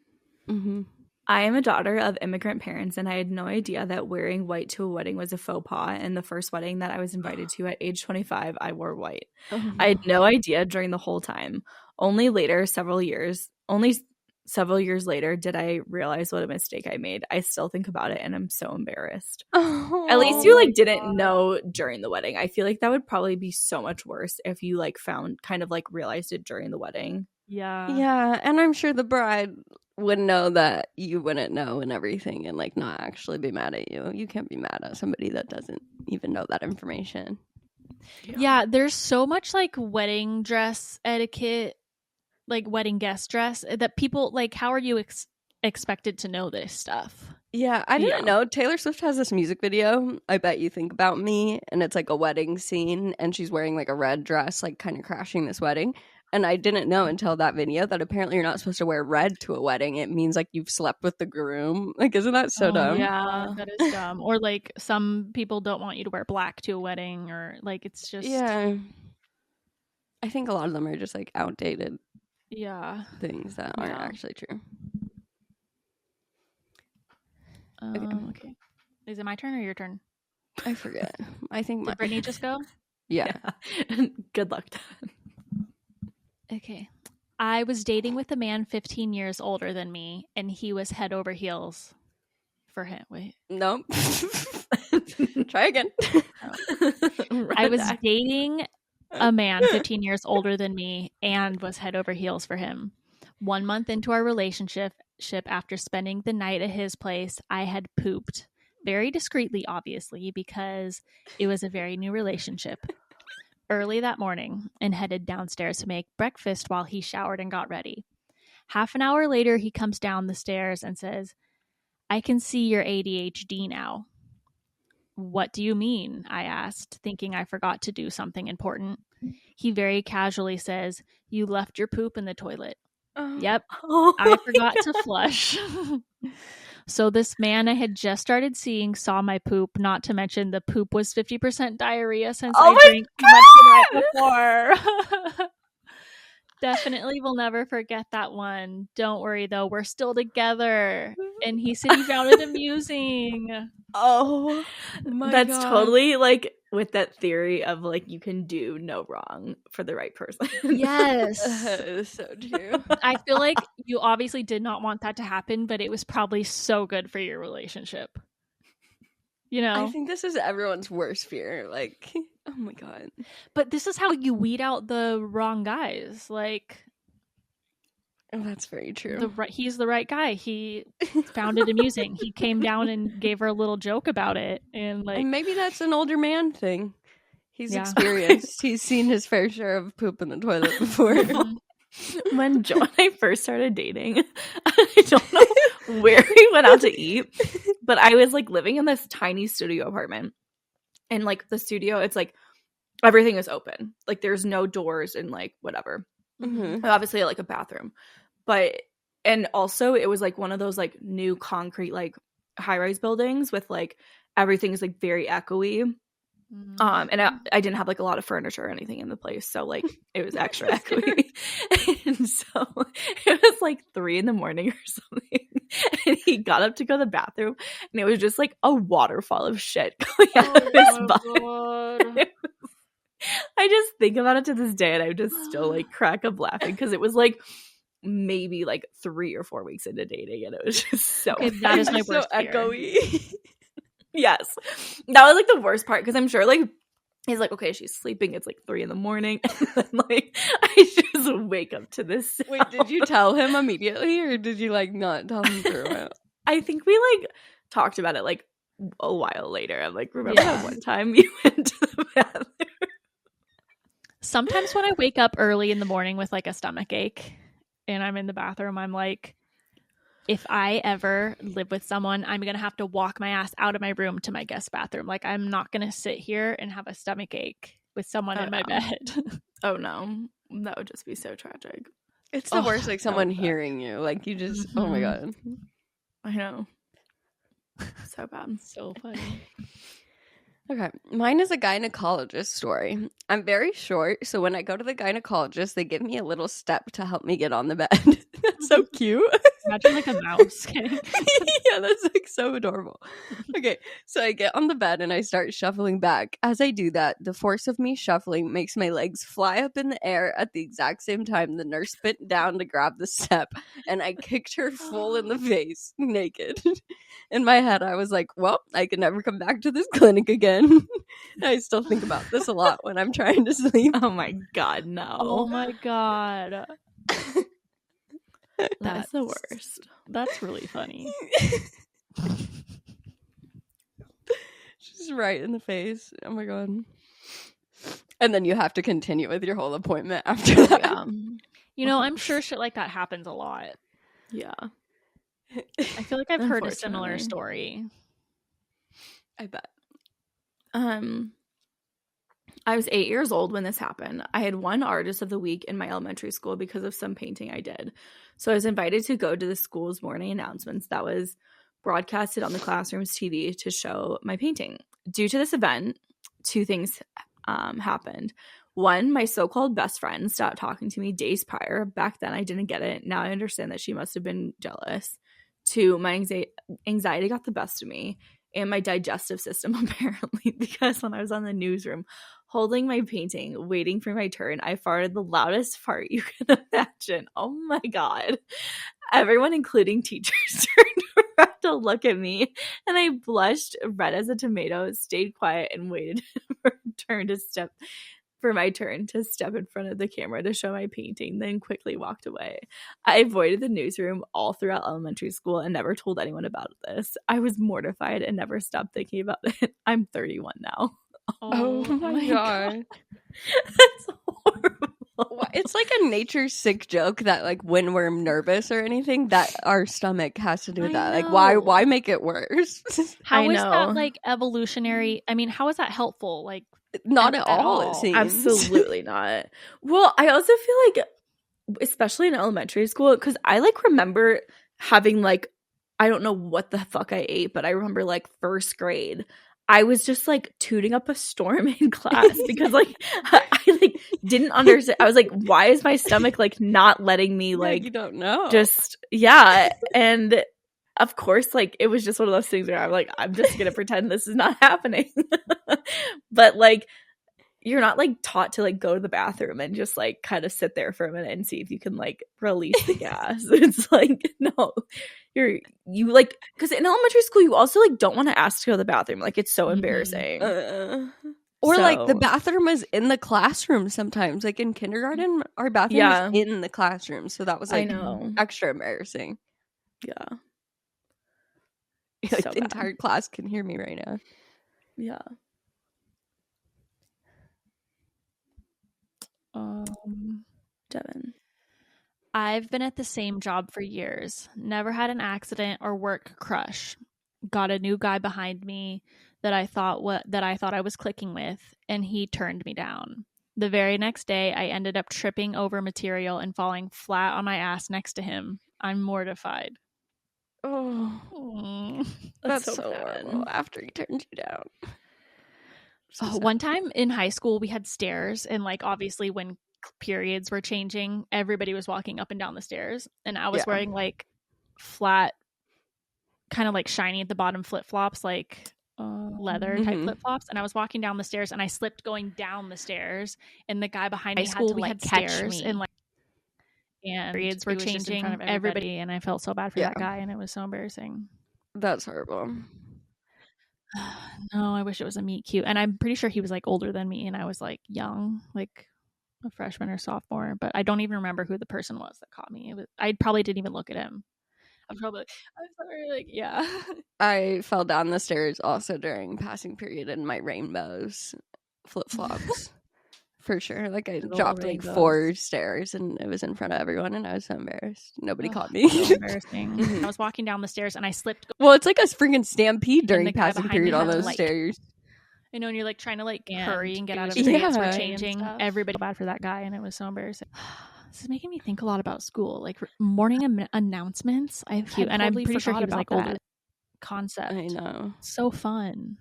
Mm-hmm. I am a daughter of immigrant parents, and I had no idea that wearing white to a wedding was a faux pas. And the first wedding that I was invited to at age 25, I wore white. I had no idea during the whole time. Only several years later, did I realize what a mistake I made. I still think about it, and I'm so embarrassed. At least you like didn't know during the wedding. I feel like that would probably be so much worse if you like realized it during the wedding. Yeah, and I'm sure the bride would know that you wouldn't know and everything, and like not actually be mad at you. You can't be mad at somebody that doesn't even know that information. Yeah, there's so much like wedding dress etiquette, like wedding guest dress, that people like, how are you expected to know this stuff? Yeah, I didn't know. Taylor Swift has this music video, I Bet You Think About Me, and it's like a wedding scene, and she's wearing like a red dress, like kind of crashing this wedding. And I didn't know until that video that apparently you're not supposed to wear red to a wedding. It means like you've slept with the groom. Like, isn't that so dumb? Yeah, that is dumb. Or like some people don't want you to wear black to a wedding, or like it's just... Yeah. I think a lot of them are just like outdated things that aren't actually true. Okay. Is it my turn or your turn? I forget. I think Did Brittany just go? Yeah. Good luck. Okay. I was dating with a man 15 years older than me, and he was head over heels for him. Wait. Nope. Try again. I was dating a man 15 years older than me and was head over heels for him. 1 month into our relationship, after spending the night at his place, I had pooped. Very discreetly, obviously, because it was a very new relationship. Early that morning, and headed downstairs to make breakfast while he showered and got ready. Half an hour later, he comes down the stairs and says, "I can see your ADHD now." "What do you mean?" I asked, thinking I forgot to do something important. He very casually says, "You left your poop in the toilet." Yep, I forgot to flush. So this man I had just started seeing saw my poop, not to mention the poop was 50% diarrhea since I drank too much the night before. Definitely will never forget that one. Don't worry though, we're still together. And he said he found it amusing. Oh my God. That's totally like with that theory of like you can do no wrong for the right person. Yes. That is so true. I feel like you obviously did not want that to happen, but it was probably so good for your relationship. You know? I think this is everyone's worst fear. Like, oh my God. But this is how you weed out the wrong guys. Like, oh, that's very true. He's the right guy. He found it amusing. He came down and gave her a little joke about it. And like, maybe that's an older man thing. He's experienced. He's seen his fair share of poop in the toilet before. When Joe and I first started dating, I don't know where we went out to eat, but I was like living in this tiny studio apartment. And like the studio, it's like everything is open. Like there's no doors and like whatever. Mm-hmm. Obviously like a bathroom. And also it was like one of those like new concrete like high-rise buildings with like everything is like very echoey. And I didn't have like a lot of furniture or anything in the place, so like it was extra echoey. And so it was like 3 a.m. or something, and he got up to go to the bathroom, and it was just like a waterfall of shit going out of his butt. I just think about it to this day, and I just still like crack up laughing because it was like maybe like 3 or 4 weeks into dating, and it was just so that is my worst so echoey. Yes, that was like the worst part because I'm sure like he's like, okay, she's sleeping. It's like 3 a.m. And then, like, I just wake up to this sound. Wait, did you tell him immediately, or did you like not tell him for a while? I think we like talked about it like a while later. I'm like, remember that one time you went to the bathroom? Sometimes when I wake up early in the morning with like a stomach ache and I'm in the bathroom, I'm like, if I ever live with someone, I'm going to have to walk my ass out of my room to my guest bathroom. Like, I'm not going to sit here and have a stomach ache with someone in my bed. Oh, no. That would just be so tragic. It's the worst, like someone hearing you. Like, you just, oh my God. I know. So bad. So funny. Okay, mine is a gynecologist story. I'm very short, so when I go to the gynecologist, they give me a little step to help me get on the bed. That's so cute. Imagine like a mouse. Yeah, that's like so adorable. Okay, so I get on the bed and I start shuffling back. As I do that, the force of me shuffling makes my legs fly up in the air at the exact same time the nurse bent down to grab the step, and I kicked her full in the face, naked. In my head, I was like, well, I can never come back to this clinic again. I still think about this a lot when I'm trying to sleep. Oh my God, no. Oh my God. That's the worst. That's really funny. She's right in the face. Oh my God. And then you have to continue with your whole appointment after that. Yeah. You know, I'm sure shit like that happens a lot. Yeah. I feel like I've heard a similar story. I bet. I was 8 years old when this happened. I had won Artist of the Week in my elementary school because of some painting I did. So I was invited to go to the school's morning announcements that was broadcasted on the classroom's TV to show my painting. Due to this event, 2 things happened. One, my so-called best friend stopped talking to me days prior. Back then, I didn't get it. Now I understand that she must have been jealous. 2, my anxiety got the best of me. And my digestive system, apparently, because when I was on the newsroom holding my painting, waiting for my turn, I farted the loudest fart you can imagine. Oh my God. Everyone, including teachers, turned around to look at me, and I blushed red as a tomato, stayed quiet, and waited for my turn to step in front of the camera to show my painting, then quickly walked away. I avoided the newsroom all throughout elementary school and never told anyone about this. I was mortified and never stopped thinking about it. I'm 31 now. Oh my God. That's horrible. It's like a nature sick joke that like when we're nervous or anything, that our stomach has to do with that. Like why make it worse? How is that like evolutionary? I mean, how is that helpful? Like not at all, it seems. Absolutely not. Well, I also feel like, especially in elementary school, because I like remember having like, I don't know what the fuck I ate, but I remember like first grade, I was just like tooting up a storm in class because like I like didn't understand. I was like, why is my stomach like not letting me like you don't know. Just and of course, like it was just one of those things where I'm like, I'm just gonna pretend this is not happening. But like you're not like taught to like go to the bathroom and just like kind of sit there for a minute and see if you can like release the gas. It's like, no, you like, because in elementary school you also like don't want to ask to go to the bathroom. Like it's so embarrassing. Or like the bathroom is in the classroom sometimes. Like in kindergarten, our bathroom is in the classroom. So that was like extra embarrassing. Yeah. Like the entire class can hear me right now. Yeah. Devin. I've been at the same job for years. Never had an accident or work crush. Got a new guy behind me that I thought I was clicking with, and he turned me down. The very next day, I ended up tripping over material and falling flat on my ass next to him. I'm mortified. Oh, that's so horrible. After he turned you down. One time in high school, we had stairs, and like obviously when periods were changing, everybody was walking up and down the stairs, and I was wearing like flat, kind of like shiny at the bottom flip-flops, like leather type flip-flops, and I was walking down the stairs, and I slipped going down the stairs, and the guy behind me had to like catch me, and like periods were changing in front of everybody, and I felt so bad for that guy, and it was so embarrassing. That's horrible. No, I wish it was a meet cute. And I'm pretty sure he was like older than me and I was like young, like a freshman or sophomore, but I don't even remember who the person was that caught me. I probably didn't even look at him. I'm probably like, I'm sorry, like, yeah. I fell down the stairs also during passing period in my rainbows flip-flops. For sure. Like I dropped like 4 stairs and it was in front of everyone and I was so embarrassed. Nobody caught me. So embarrassing. I was walking down the stairs and I slipped. Well, it's like a freaking stampede during passing period on those stairs. I know, and you're like trying to like hurry and get out of the streets for changing. Everybody bad for that guy, and it was so embarrassing. This is making me think a lot about school, like morning announcements. I'm pretty sure he was like older. Concept. I know, so fun.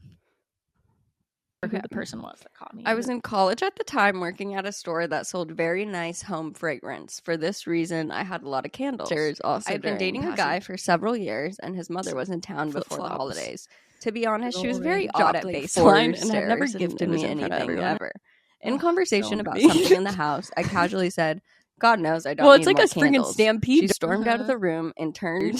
Who the person was that caught me. I was in college at the time working at a store that sold very nice home fragrance. For this reason, I had a lot of candles. I'd been dating a guy for several years, and his mother was in town before the holidays. To be honest, she was very odd at baseline and had never gifted me anything ever. In conversation about something in the house, I casually said, God knows I don't need more candles. Well, it's like a freaking stampede. She stormed out of the room and turned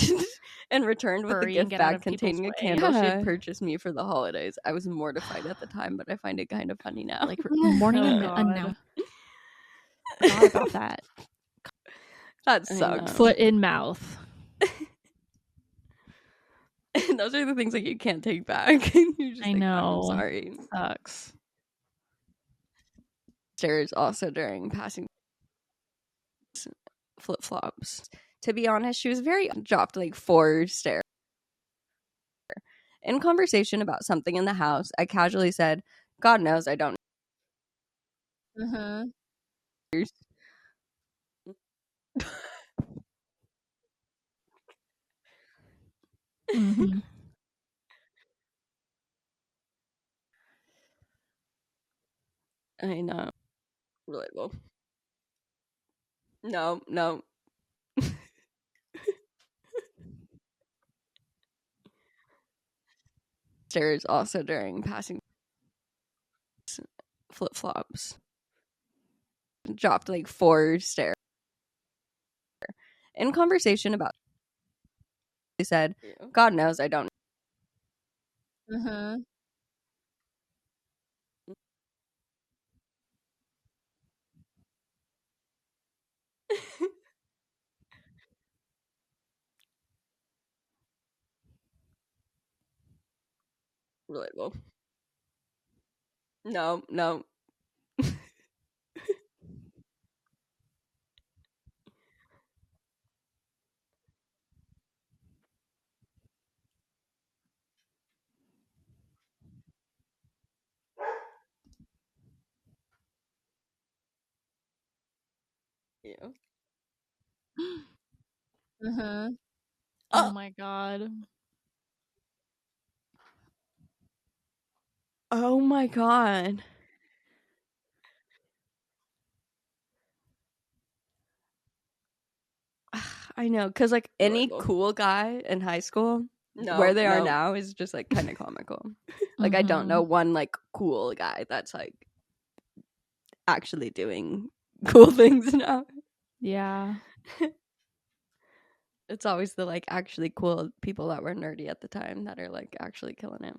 and returned with a gift bag containing a candle she'd purchased me for the holidays. I was mortified at the time, but I find it kind of funny now. Like morning announcement. Forgot about that. That sucks. Foot in mouth. And those are the things like you can't take back. You're just I know. I'm sorry. Sucks. Stairs also during passing flip-flops. To be honest, she was very dropped like 4 stairs. In conversation about something in the house, I casually said, God knows I don't. Mm-hmm. I know. Relatable. No. Stairs also during passing flip-flops. Dropped like 4 stairs. In conversation about he said, God knows I don't. Relatable. No. Oh my god. Oh my god. I know, because like any cool guy in high school, where they are now is just like kind of comical. Like I don't know one like cool guy that's like actually doing cool things now. Yeah. It's always the like actually cool people that were nerdy at the time that are like actually killing it.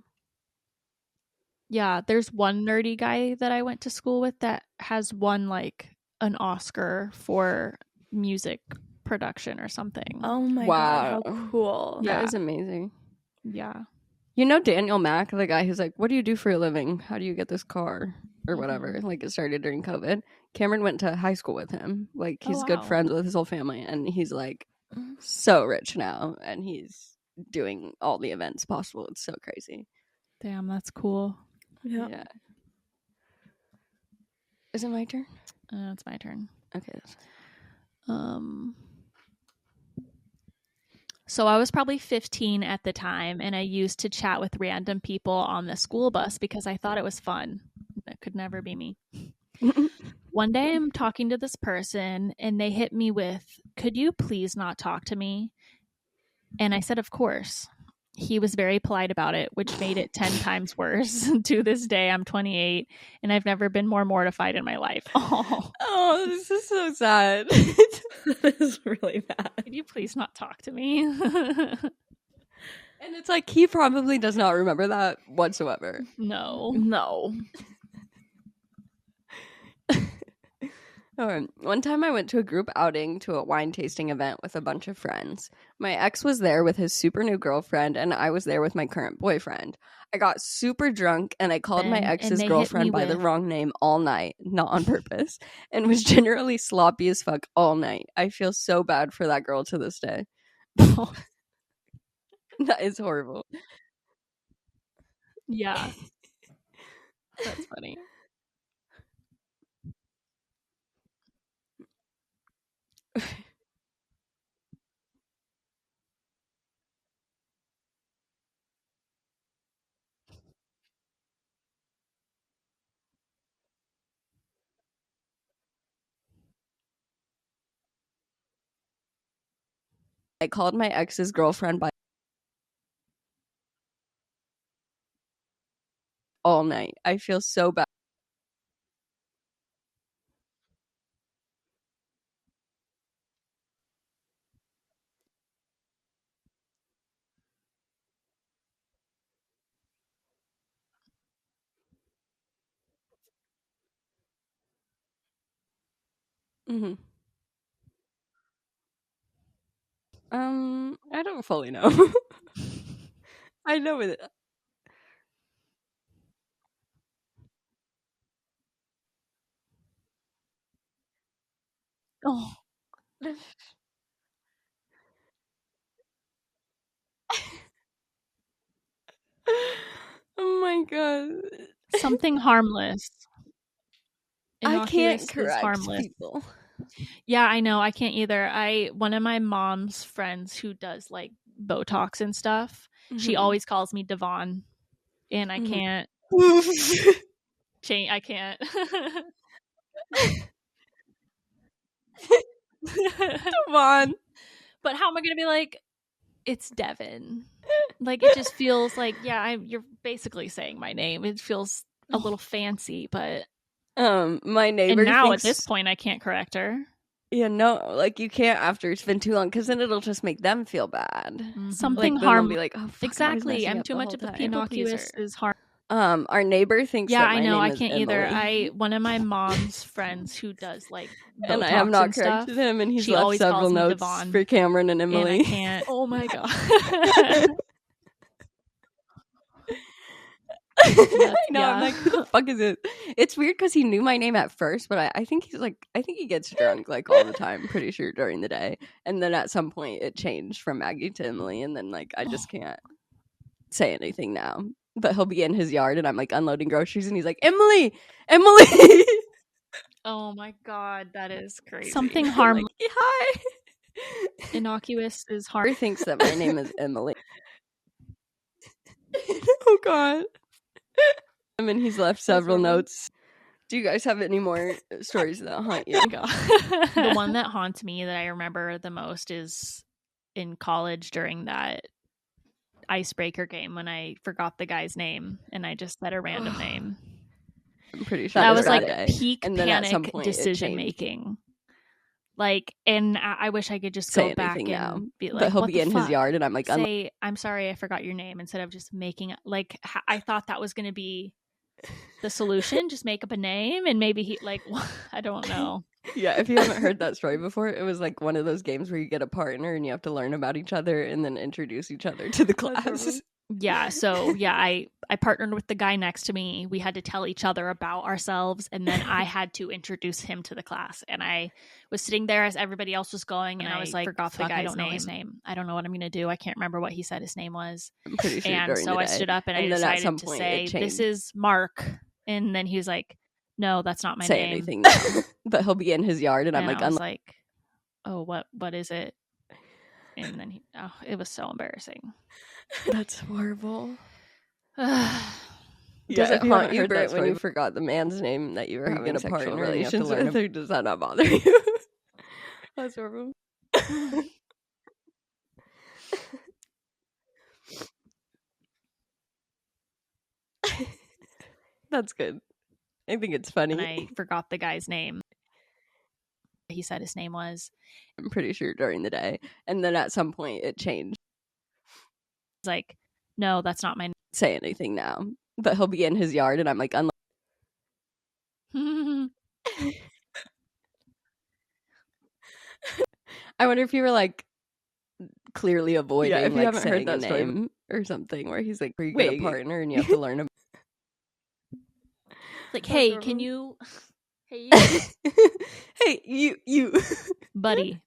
Yeah, there's one nerdy guy that I went to school with that has won like an Oscar for music production or something. Oh my god, how cool. That is amazing. Yeah. You know Daniel Mack, the guy who's like, what do you do for a living? How do you get this car? Or whatever. Like it started during COVID. Cameron went to high school with him. Like he's good friends with his whole family. And he's like so rich now. And he's doing all the events possible. It's so crazy. Damn, that's cool. Yeah. Is it my turn? It's my turn. Okay. So I was probably 15 at the time, and I used to chat with random people on the school bus because I thought it was fun. That could never be me. One day I'm talking to this person, and they hit me with, could you please not talk to me? And I said, of course. He was very polite about it, which made it 10 times worse. To this day, I'm 28, and I've never been more mortified in my life. Oh, this is so sad. This is really bad. Could you please not talk to me? And it's like he probably does not remember that whatsoever. No. One time I went to a group outing to a wine tasting event with a bunch of friends. My ex was there with his super new girlfriend, and I was there with my current boyfriend. I got super drunk, and I called my ex's girlfriend by the wrong name all night, not on purpose, and was generally sloppy as fuck all night. I feel so bad for that girl to this day. That is horrible. Yeah. That's funny. I called my ex's girlfriend by all night. I feel so bad. Mm-hmm. I don't fully know. I know it. Oh. Oh my god. Something harmless. I can't Innocuous is correct harmless. people. Yeah, I know. I can't either. One of my mom's friends who does like Botox and stuff, she always calls me Devon, and I can't change. I can't. Devon. But how am I gonna be like, it's Devin? Like, it just feels like, yeah, you're basically saying my name. It feels a little fancy, but my neighbor and now thinks, at this point I can't correct her. Yeah, no, like you can't after it's been too long, because then it'll just make them feel bad. Something Like, then they'll be like, oh, fuck, exactly. I'm up too the much whole of a time. innocuous is harm. Our neighbor thinks Yeah, that my I know. name I is can't Emily. either. One of my mom's friends who does like Botox and I have not and corrected stuff, him, and he's she left always several calls me notes Devon, for Cameron and Emily. and I can't. Oh my god. No, I'm like, who the fuck is it? It's weird because he knew my name at first, but I think I think he gets drunk like all the time, pretty sure during the day. And then at some point it changed from Maggie to Emily, and then like I just can't say anything now. But he'll be in his yard and I'm like unloading groceries and he's like, Emily! Oh my god, that is crazy. Something harmless. Like, hi. Innocuous is harm. He thinks that my name is Emily. Oh god. I mean, he's left several notes. Do you guys have any more stories that haunt you? The one that haunts me that I remember the most is in college during that icebreaker game when I forgot the guy's name and I just said a random name. I'm pretty sure that was like day. peak And then panic decision making. Like, and I wish I could just go back and now. be like, but he'll what be the in fuck? his yard and I'm like, say, I'm sorry, I forgot your name, instead of just making like I thought that was going to be the solution. Just make up a name and maybe he like I don't know. Yeah, if you haven't heard that story before, it was like one of those games where you get a partner and you have to learn about each other and then introduce each other to the class. Yeah, so yeah, I partnered with the guy next to me. We had to tell each other about ourselves, and then I had to introduce him to the class. And I was sitting there as everybody else was going, and I was like, forgot the guy's name. I don't know what I'm gonna do. I can't remember what he said his name was. I'm pretty sure. And so I stood up and I decided to say, "This is Mark." And then he was like, "No, that's not my name." Say anything now. But he'll be in his yard, and I'm like, I was like, "Oh, what is it?" And then it was so embarrassing. That's horrible. Yeah, does it haunt you, Britt, when you forgot the man's name that you were having sexual relations with, or does that not bother you? That's horrible. That's good. I think it's funny. And I forgot the guy's name. He said his name was. I'm pretty sure during the day. And then at some point it changed. like, no, that's not my say anything now. But he'll be in his yard and I'm like, name. I wonder if you were like clearly avoiding if you like haven't heard saying a that story. name or something where he's like, where you Wait. get a partner and you have to learn a Like, hey, can you hey hey, you buddy.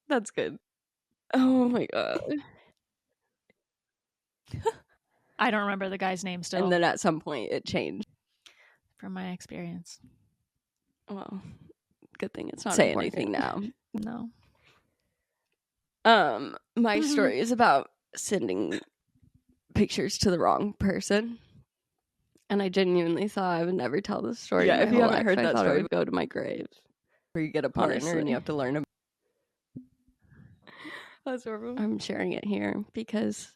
That's good. Oh my god. I don't remember the guy's name still. And then at some point it changed. From my experience. Well, good thing it's not Say important anything now. No. My story is about sending pictures to the wrong person. And I genuinely thought I would never tell this story. Yeah, if you haven't heard I that thought story, it would go to my grave. Where you get a partner honestly, and you have to learn. That's horrible. I'm sharing it here because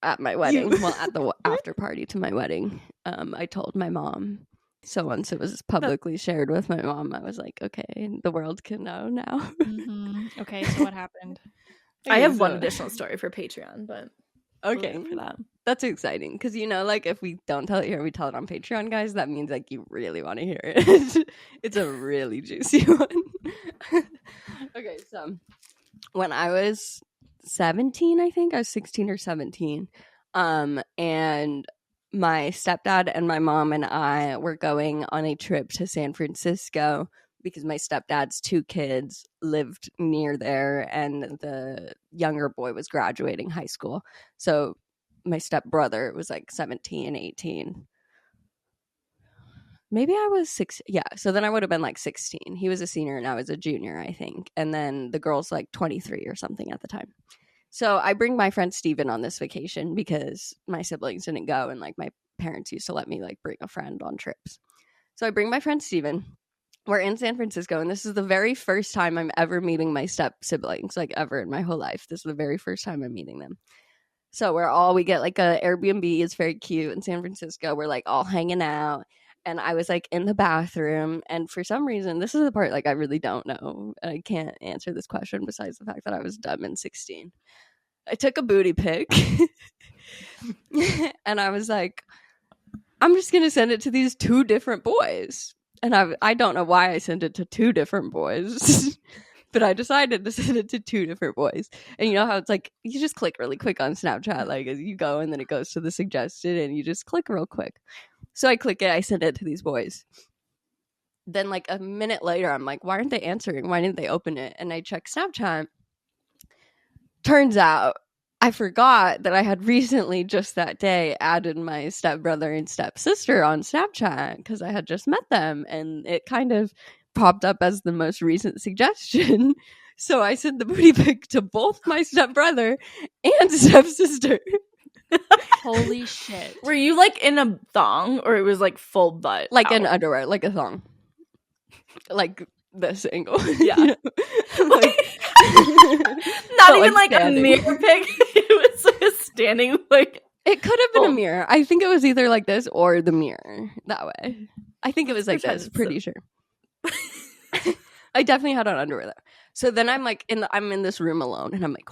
at my wedding, well, at the after party to my wedding, I told my mom. So once it was publicly shared with my mom, I was like, okay, the world can know now. Okay, so what happened? I have one additional story for Patreon, but okay, for that. That's exciting because, you know, like if we don't tell it here, we tell it on Patreon, guys. That means like you really want to hear it. It's a really juicy one. Okay, so when I was 17, I think I was 16 or 17, and my stepdad and my mom and I were going on a trip to San Francisco because my stepdad's 2 kids lived near there and the younger boy was graduating high school. So my stepbrother was like 17, 18. Maybe I was 6. Yeah. So then I would have been like 16. He was a senior and I was a junior, I think. And then the girl's like 23 or something at the time. So I bring my friend Steven on this vacation because my siblings didn't go and like my parents used to let me like bring a friend on trips. So I bring my friend Steven. We're in San Francisco and this is the very first time I'm ever meeting my step siblings, like ever in my whole life. This is the very first time I'm meeting them. So we get like a Airbnb. It's very cute in San Francisco. We're like all hanging out. And I was like in the bathroom. And for some reason, this is the part like I really don't know. And I can't answer this question besides the fact that I was dumb and 16. I took a booty pic. And I was like, I'm just going to send it to these 2 different boys. And I don't know why I sent it to 2 different boys. But I decided to send it to 2 different boys. And you know how it's like, you just click really quick on Snapchat, like as you go and then it goes to the suggested and you just click real quick. So I click it, I send it to these boys. Then like a minute later, I'm like, why aren't they answering? Why didn't they open it? And I check Snapchat. Turns out I forgot that I had recently just that day added my stepbrother and stepsister on Snapchat because I had just met them and it kind of popped up as the most recent suggestion. So I sent the booty pic to both my stepbrother and stepsister. Holy shit. Were you like in a thong or it was like full butt? Like out? an underwear, like a thong. Like this angle. Yeah. You know? Not but, even like standing. A mirror pic. It was like a standing like. It could have been a mirror. I think it was either like this or the mirror that way. I think it was like this. Pretty sure. I definitely had on underwear though. So then I'm like I'm in this room alone and I'm like,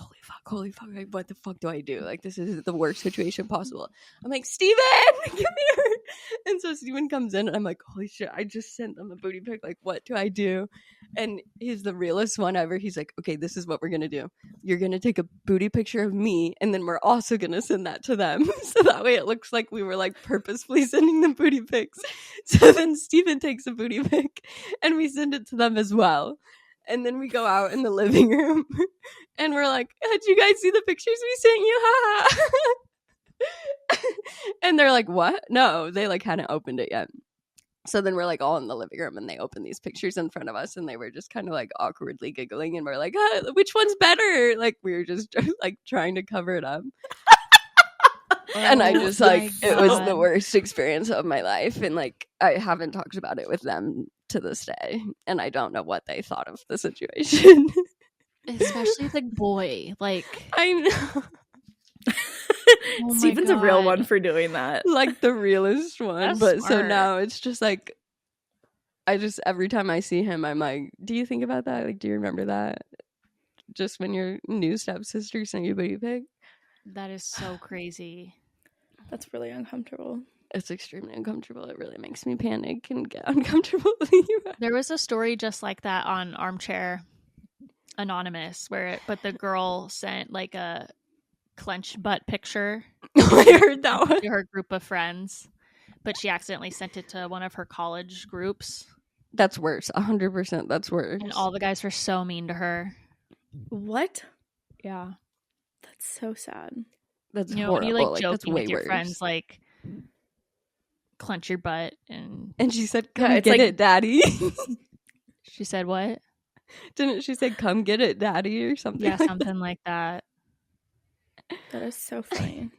holy fuck, like, what the fuck do I do? Like this is the worst situation possible. I'm like, Steven, come here. And so Steven comes in and I'm like, holy shit, I just sent them a booty pic. Like, what do I do? And he's the realest one ever. He's like, okay, this is what we're gonna do. You're gonna take a booty picture of me and then we're also gonna send that to them. So that way it looks like we were like purposefully sending them booty pics. So then Steven takes a booty pic and we send it to them as well. And then we go out in the living room and we're like, did you guys see the pictures we sent you? Ha ha. And they're like, what? No, they like hadn't opened it yet. So then we're like all in the living room and they open these pictures in front of us and they were just kind of like awkwardly giggling and we're like, which one's better? Like we were just like trying to cover it up. And I just like, it was the worst experience of my life. And like, I haven't talked about it with them to this day. And I don't know what they thought of the situation. Especially the boy. Like, I know. Oh Steven's a real one for doing that. Like the realest one. That's but smart. So now it's just like, every time I see him, I'm like, do you think about that? Like, do you remember that? just when your new stepsister sent you a booty pic. That is so crazy. That's really uncomfortable. It's extremely uncomfortable. It really makes me panic and get uncomfortable. There was a story just like that on Armchair Anonymous but the girl sent like a clenched butt picture. I heard that one. To her group of friends, but she accidentally sent it to one of her college groups. That's worse. 100%. That's worse. And all the guys were so mean to her. What? Yeah. That's so sad. That's you know, horrible. when you like joking with your worse. friends, like clench your butt and she said, "Come it's get like, it, daddy." She said what? Didn't she say, "Come get it, daddy," or something? Yeah, like something like that. That is so funny.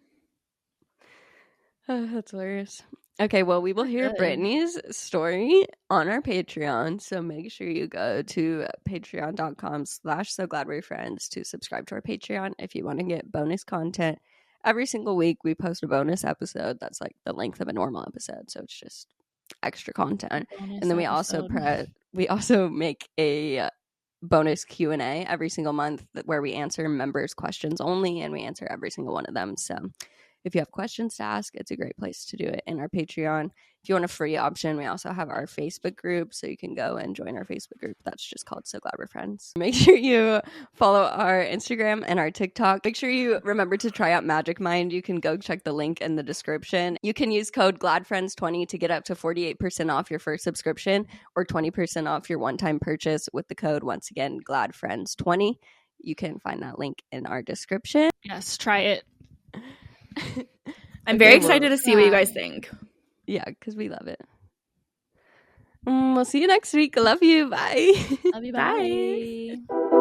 That's hilarious. Okay, well, we will hear Good. Brittany's story on our Patreon, so make sure you go to patreon.com/sogladwerefriends to subscribe to our Patreon if you want to get bonus content. Every single week we post a bonus episode that's like the length of a normal episode, so it's just extra content. Bonus And then we episode. also make a bonus Q&A every single month where we answer members' questions only, and we answer every single one of them. So if you have questions to ask, it's a great place to do it in our Patreon. If you want a free option, we also have our Facebook group, so you can go and join our Facebook group. That's just called So Glad We're Friends. Make sure you follow our Instagram and our TikTok. Make sure you remember to try out Magic Mind. You can go check the link in the description. You can use code GLADFRIENDS20 to get up to 48% off your first subscription or 20% off your one-time purchase with the code, once again, GLADFRIENDS20. You can find that link in our description. Yes, try it. I'm very excited to see what you guys think. Yeah, because we love it. We'll see you next week. Love you. Bye. Love you. Bye. Bye.